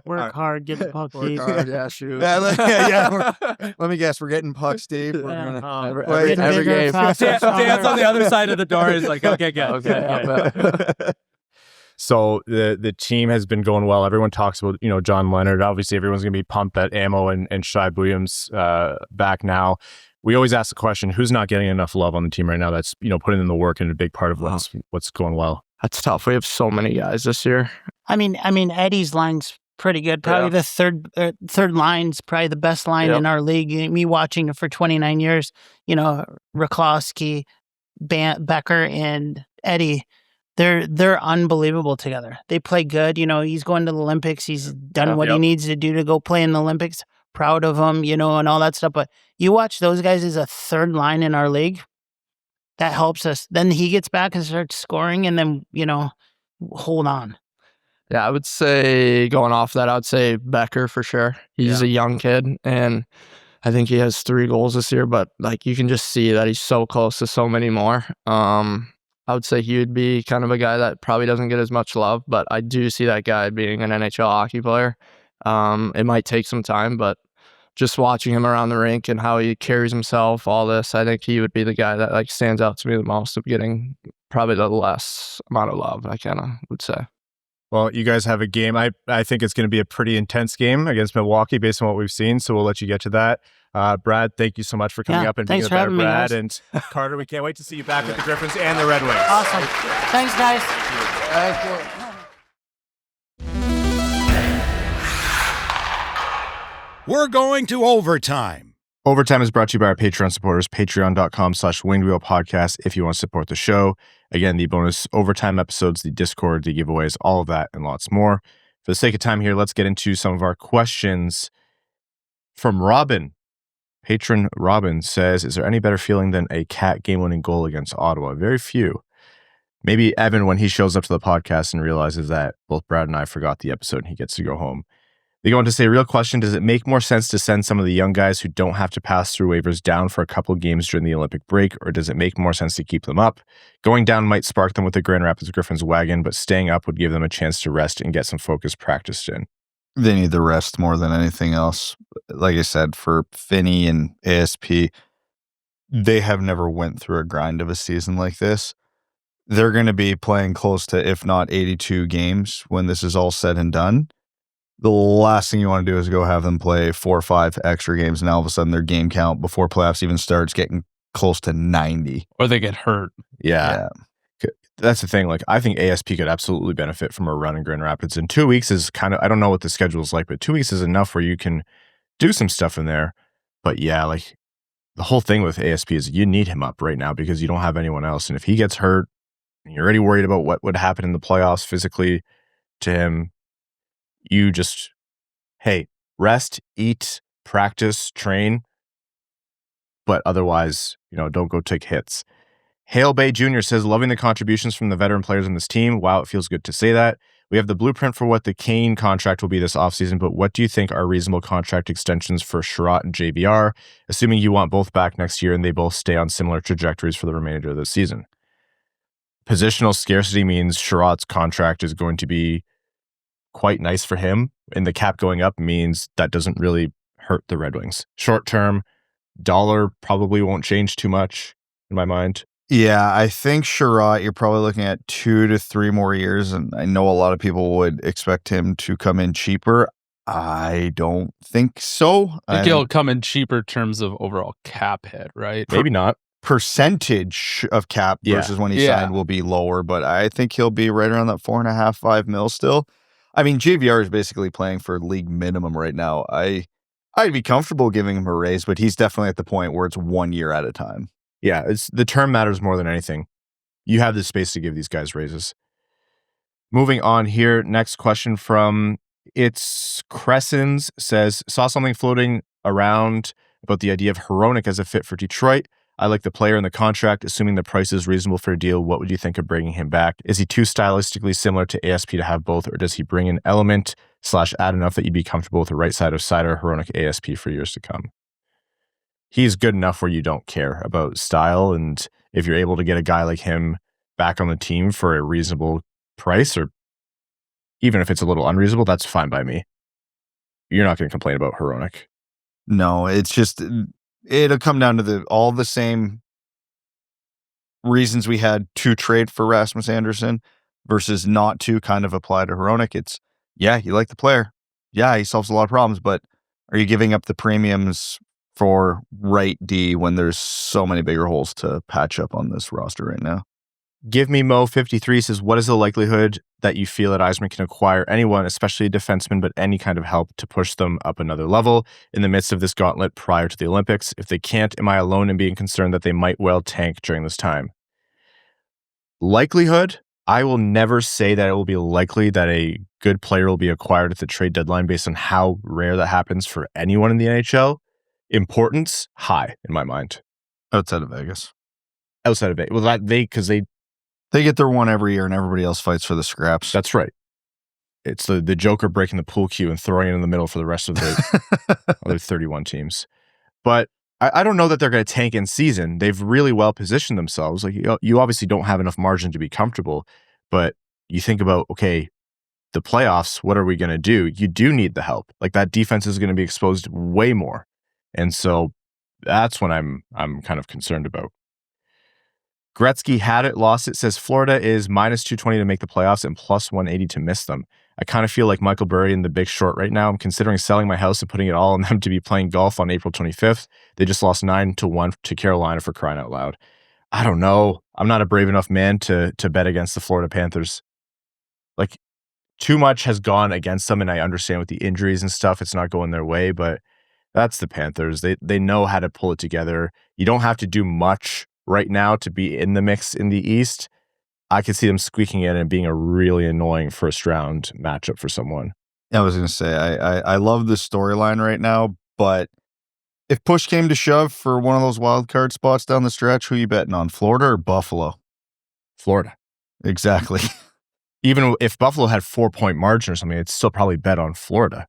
Work hard, get the puck deep. Work hard, yeah, shoot. Let me guess, we're getting pucks deep. We're gonna Every game. Dan's on the other side of the door. He's like, okay, good. Okay. So the team has been going well. Everyone talks about, John Leonard. Obviously, everyone's going to be pumped that Ammo and Shai Williams back now. We always ask the question, who's not getting enough love on the team right now that's, putting in the work and a big part of what's going well? That's tough. We have so many guys this year. I mean, Eddie's line's pretty good. Probably the third line's probably the best line in our league. Me watching it for 29 years, Raklowski, Becker, and Eddie. They're unbelievable together. They play good. He's going to the Olympics. He's done what he needs to do to go play in the Olympics. Proud of him, and all that stuff. But you watch those guys as a third line in our league. That helps us. Then he gets back and starts scoring, and then, hold on. Yeah, I would say, going off that, I would say Becker for sure. He's a young kid, and I think he has 3 goals this year, but you can just see that he's so close to so many more. I would say he would be kind of a guy that probably doesn't get as much love, but I do see that guy being an NHL hockey player. It might take some time, but just watching him around the rink and how he carries himself, all this, I think he would be the guy that stands out to me the most of getting probably the less amount of love, I kind of would say. Well, you guys have a game. I think it's going to be a pretty intense game against Milwaukee based on what we've seen, so we'll let you get to that. Brad, thank you so much for coming up and being a better Brad. And Carter, we can't wait to see you back with the Griffins and the Red Wings. Awesome. Thanks, guys. We're going to overtime. Overtime is brought to you by our Patreon supporters, patreon.com/wingedwheelpodcast if you want to support the show. Again, the bonus overtime episodes, the Discord, the giveaways, all of that and lots more. For the sake of time here, let's get into some of our questions from Robin. Patron Robin says, is there any better feeling than a Cat game-winning goal against Ottawa? Very few. Maybe Evan, when he shows up to the podcast and realizes that both Brad and I forgot the episode and he gets to go home. They go on to say, real question, does it make more sense to send some of the young guys who don't have to pass through waivers down for a couple games during the Olympic break, or does it make more sense to keep them up? Going down might spark them with the Grand Rapids Griffins wagon, but staying up would give them a chance to rest and get some focused practice in. They need the rest more than anything else. Like I said, for Finney and ASP, they have never went through a grind of a season like this. They're going to be playing close to, if not 82 games when this is all said and done. The last thing you want to do is go have them play 4 or 5 extra games, and all of a sudden their game count before playoffs even starts getting close to 90. Or they get hurt. Yeah. That's the thing. Like, I think ASP could absolutely benefit from a run in Grand Rapids. And 2 weeks is kind of, I don't know what the schedule is like, but 2 weeks is enough where you can do some stuff in there. But yeah, like the whole thing with ASP is you need him up right now because you don't have anyone else. And if he gets hurt, and you're already worried about what would happen in the playoffs physically to him, you just, hey, rest, eat, practice, train, but otherwise, don't go take hits. Hale Bay Jr. says, loving the contributions from the veteran players on this team. Wow, it feels good to say that. We have the blueprint for what the Kane contract will be this offseason, but what do you think are reasonable contract extensions for Chiarot and JVR, assuming you want both back next year and they both stay on similar trajectories for the remainder of the season? Positional scarcity means Chiarot's contract is going to be quite nice for him, and the cap going up means that doesn't really hurt the Red Wings. Short term, dollar probably won't change too much in my mind. Yeah, I think Chiarot, you're probably looking at 2 to 3 more years, and I know a lot of people would expect him to come in cheaper. I don't think so. I think he'll come in cheaper terms of overall cap hit, right? Maybe not. Percentage of cap versus when he signed will be lower, but I think he'll be right around that 4.5, 5 mil still. I mean, JVR is basically playing for league minimum right now. I'd be comfortable giving him a raise, but he's definitely at the point where it's 1 year at a time. Yeah, the term matters more than anything. You have the space to give these guys raises. Moving on here, next question from It's Cressens says, saw something floating around about the idea of Hronek as a fit for Detroit. I like the player and the contract. Assuming the price is reasonable for a deal, what would you think of bringing him back? Is he too stylistically similar to ASP to have both, or does he bring an element / add enough that you'd be comfortable with the right side of Seider, Hronek, ASP for years to come? He's good enough where you don't care about style, and if you're able to get a guy like him back on the team for a reasonable price, or even if it's a little unreasonable, that's fine by me. You're not going to complain about Hronek. No, it's just... It'll come down to all the same reasons we had to trade for Rasmus Andersson versus not to kind of apply to Hronek. It's, yeah, you like the player. Yeah, he solves a lot of problems, but are you giving up the premiums for right D when there's so many bigger holes to patch up on this roster right now? Give Me Mo 53 says, what is the likelihood that you feel that Yzerman can acquire anyone, especially a defenseman, but any kind of help to push them up another level in the midst of this gauntlet prior to the Olympics? If they can't, am I alone in being concerned that they might well tank during this time? Likelihood, I will never say that it will be likely that a good player will be acquired at the trade deadline based on how rare that happens for anyone in the NHL. Importance, high in my mind. Outside of Vegas. Outside of Vegas. Well, because they get their one every year and everybody else fights for the scraps. That's right. It's the Joker breaking the pool cue and throwing it in the middle for the rest of the other 31 teams. But I don't know that they're going to tank in season. They've really well positioned themselves. Like, you obviously don't have enough margin to be comfortable, but you think about, okay, the playoffs, what are we going to do? You do need the help. Like, that defense is going to be exposed way more. And so that's when I'm kind of concerned about. Gretzky had it, lost it, says Florida is minus 220 to make the playoffs and plus 180 to miss them. I kind of feel like Michael Burry in The Big Short right now. I'm considering selling my house and putting it all on them to be playing golf on April 25th. They just lost 9-1 to Carolina, for crying out loud. I don't know. I'm not a brave enough man to bet against the Florida Panthers. Like, too much has gone against them, and I understand with the injuries and stuff, it's not going their way, but that's the Panthers. They know how to pull it together. You don't have to do much right now to be in the mix in the East. I could see them squeaking in and being a really annoying first round matchup for someone. I was going to say, I love the storyline right now, but If push came to shove for one of those wild card spots down the stretch, who you betting on, Florida or Buffalo? Florida. Exactly. Even if Buffalo had 4-point margin or something, it's still probably bet on Florida.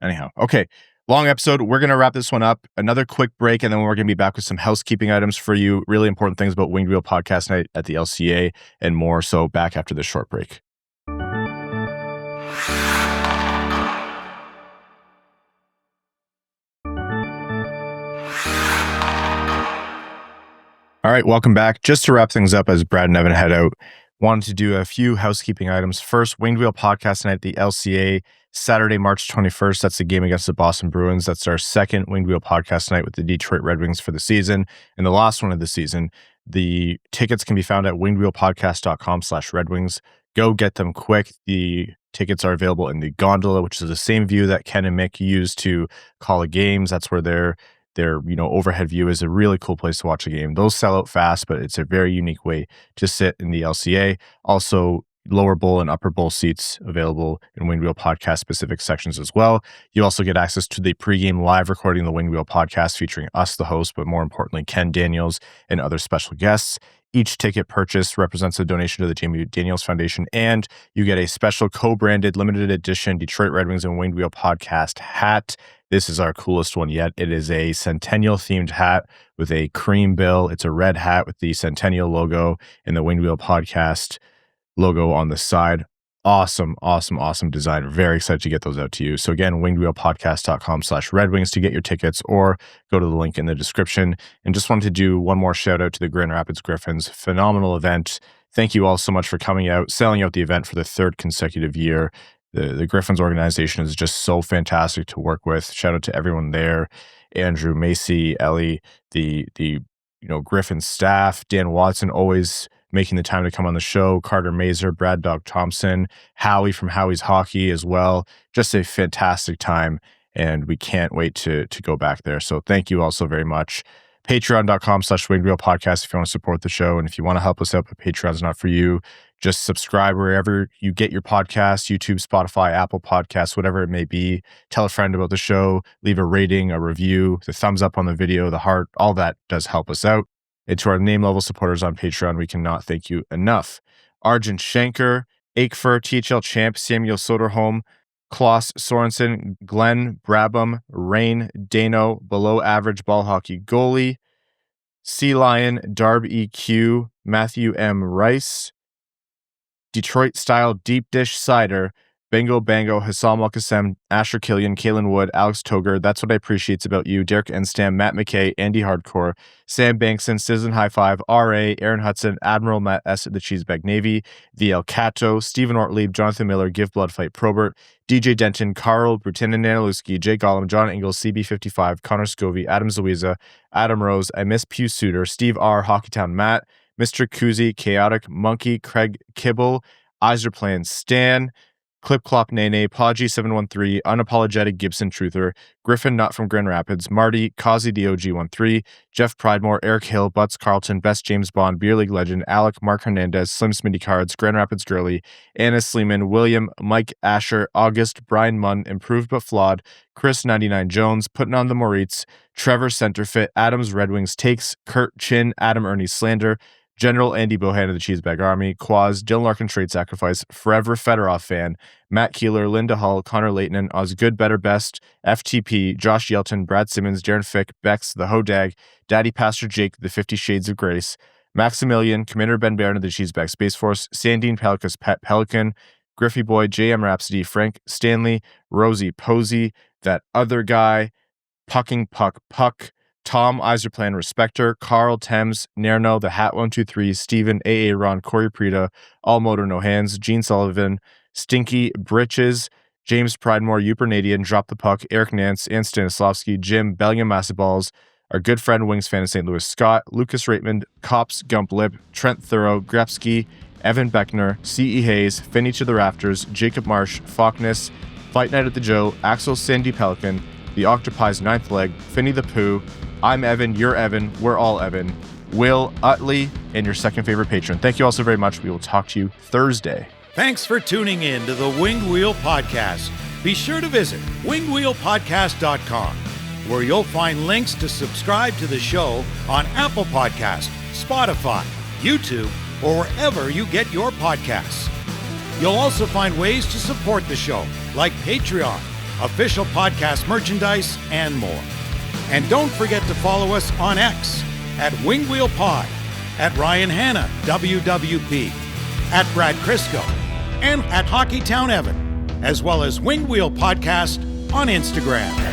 Anyhow, okay. Long episode. We're going to wrap this one up. Another quick break, and then we're going to be back with some housekeeping items for you. Really important things about Winged Wheel Podcast Night at the LCA and more. So back after this short break. All right, welcome back. Just to wrap things up as Brad and Evan head out, wanted to do a few housekeeping items. First, Winged Wheel Podcast Night at the LCA, Saturday, March 21st. That's the game against the Boston Bruins. That's our second Winged Wheel Podcast Night with the Detroit Red Wings for the season, and the last one of the season. The tickets can be found at wingedwheelpodcast.com/Red Wings. Go get them quick. The tickets are available in the gondola, which is the same view that Ken and Mick use to call the games. That's where their overhead view is. A really cool place to watch a game. Those sell out fast, but it's a very unique way to sit in the LCA. Also, lower bowl and upper bowl seats available in Winged Wheel Podcast specific sections as well. You also get access to the pregame live recording of the Winged Wheel Podcast featuring us, the host, but more importantly, Ken Daniels and other special guests. Each ticket purchase represents a donation to the Jamie Daniels Foundation, and you get a special co-branded limited edition Detroit Red Wings and Winged Wheel Podcast hat. This is our coolest one yet. It is a Centennial themed hat with a cream bill. It's a red hat with the Centennial logo and the Winged Wheel Podcast logo on the side. Awesome design. Very excited to get those out to you. So again, wingedwheelpodcast.com/Red Wings to get your tickets, or go to the link in the description. And just wanted to do one more shout out to the Grand Rapids Griffins. Phenomenal event. Thank you all so much for coming out, selling out the event for the third consecutive year. The Griffins organization is just so fantastic to work with. Shout out to everyone there. Andrew, Macy, Ellie, the Griffins staff, Dan Watson, always making the time to come on the show, Carter Mazur, Brad Dog Thompson, Howie from Howie's Hockey as well. Just a fantastic time, and we can't wait to go back there. So thank you all so very much. Patreon.com/WingedWheelPodcast if you want to support the show. And if you want to help us out, but Patreon's not for you, just subscribe wherever you get your podcasts, YouTube, Spotify, Apple Podcasts, whatever it may be. Tell a friend about the show, leave a rating, a review, the thumbs up on the video, the heart, all that does help us out. And to our name level supporters on Patreon, we cannot thank you enough. Arjun Shanker, Aikfer, THL Champ, Samuel Soderholm, Klaus Sorensen, Glenn Brabham, Rain, Dano, Below Average Ball Hockey Goalie, Sea Lion, Darb EQ, Matthew M. Rice, Detroit Style Deep Dish Cider, Bengo Bango, Hassam Al-Qassem, Asher Killian, Kalen Wood, Alex Toger, That's What I Appreciate About You, Derek Enstam, Matt McKay, Andy Hardcore, Sam Bankson, Citizen High Five, R.A., Aaron Hudson, Admiral Matt S. at the Cheesebag Navy, The El Cato, Stephen Ortlieb, Jonathan Miller, Give Blood Fight Probert, DJ Denton, Carl, Brutanen Nanaluski, Jay Gollum, John Ingalls, CB55, Connor Scovey, Adam Louisa, Adam Rose, I Miss Pew Suter, Steve R., Hockeytown Matt, Mr. Kuzi, Chaotic, Monkey, Craig Kibble, Eiserplan Stan, Clip Clop Nene, Podgy 713, Unapologetic Gibson Truther, Griffin Not from Grand Rapids, Marty, Kazi DOG13, Jeff Pridemore, Eric Hill, Butts Carlton, Best James Bond, Beer League Legend, Alec, Mark Hernandez, Slim Smitty Cards, Grand Rapids Girly, Anna Sleeman, William, Mike Asher, August, Brian Munn, Improved But Flawed, Chris 99 Jones, Putting on the Moritz, Trevor Centerfit, Adams Red Wings Takes, Kurt Chin, Adam Ernie Slander, General Andy Bohan of the Cheesebag Army, Quaz, Dylan Larkin Trade Sacrifice, Forever Fedorov Fan, Matt Keeler, Linda Hull, Connor Leighton, Osgood Better Best, FTP, Josh Yelton, Brad Simmons, Darren Fick, Bex, The Hodag, Daddy Pastor Jake, The 50 Shades of Grace, Maximilian, Commander Ben Barron of the Cheesebag Space Force, Sandine Pelikas, Pet Pelican, Griffey Boy, JM Rhapsody, Frank Stanley, Rosie Posey, That Other Guy, Pucking Puck Puck, Tom Eiserplan Respecter, Carl Thames, Nerno, The Hat 123, Stephen, AA Ron, Corey Prida, All Motor No Hands, Gene Sullivan, Stinky, Britches, James Pridemore, Upernadian, Drop the Puck, Eric Nance, and Stanislavski, Jim, Bellingham Massaballs, our good friend Wings fan in St. Louis, Scott, Lucas Raymond, Cops, Gump Lip, Trent Thorough, Grepsky, Evan Beckner, C.E. Hayes, Finny to the Rafters, Jacob Marsh, Falkness, Fight Night at the Joe, Axel Sandy Pelican, The Octopi's Ninth Leg, Finny the Pooh, I'm Evan, you're Evan, we're all Evan, Will Utley, and your second favorite patron. Thank you all so very much. We will talk to you Thursday. Thanks for tuning in to the Winged Wheel Podcast. Be sure to visit wingedwheelpodcast.com. where you'll find links to subscribe to the show on Apple Podcast, Spotify, YouTube, or wherever you get your podcasts. You'll also find ways to support the show, like Patreon, official podcast merchandise, and more. And don't forget to follow us on X at WingWheelPod, at Ryan Hanna, WWP, at Brad Crisco, and at Hockeytown Evan, as well as Wingwheel Podcast on Instagram.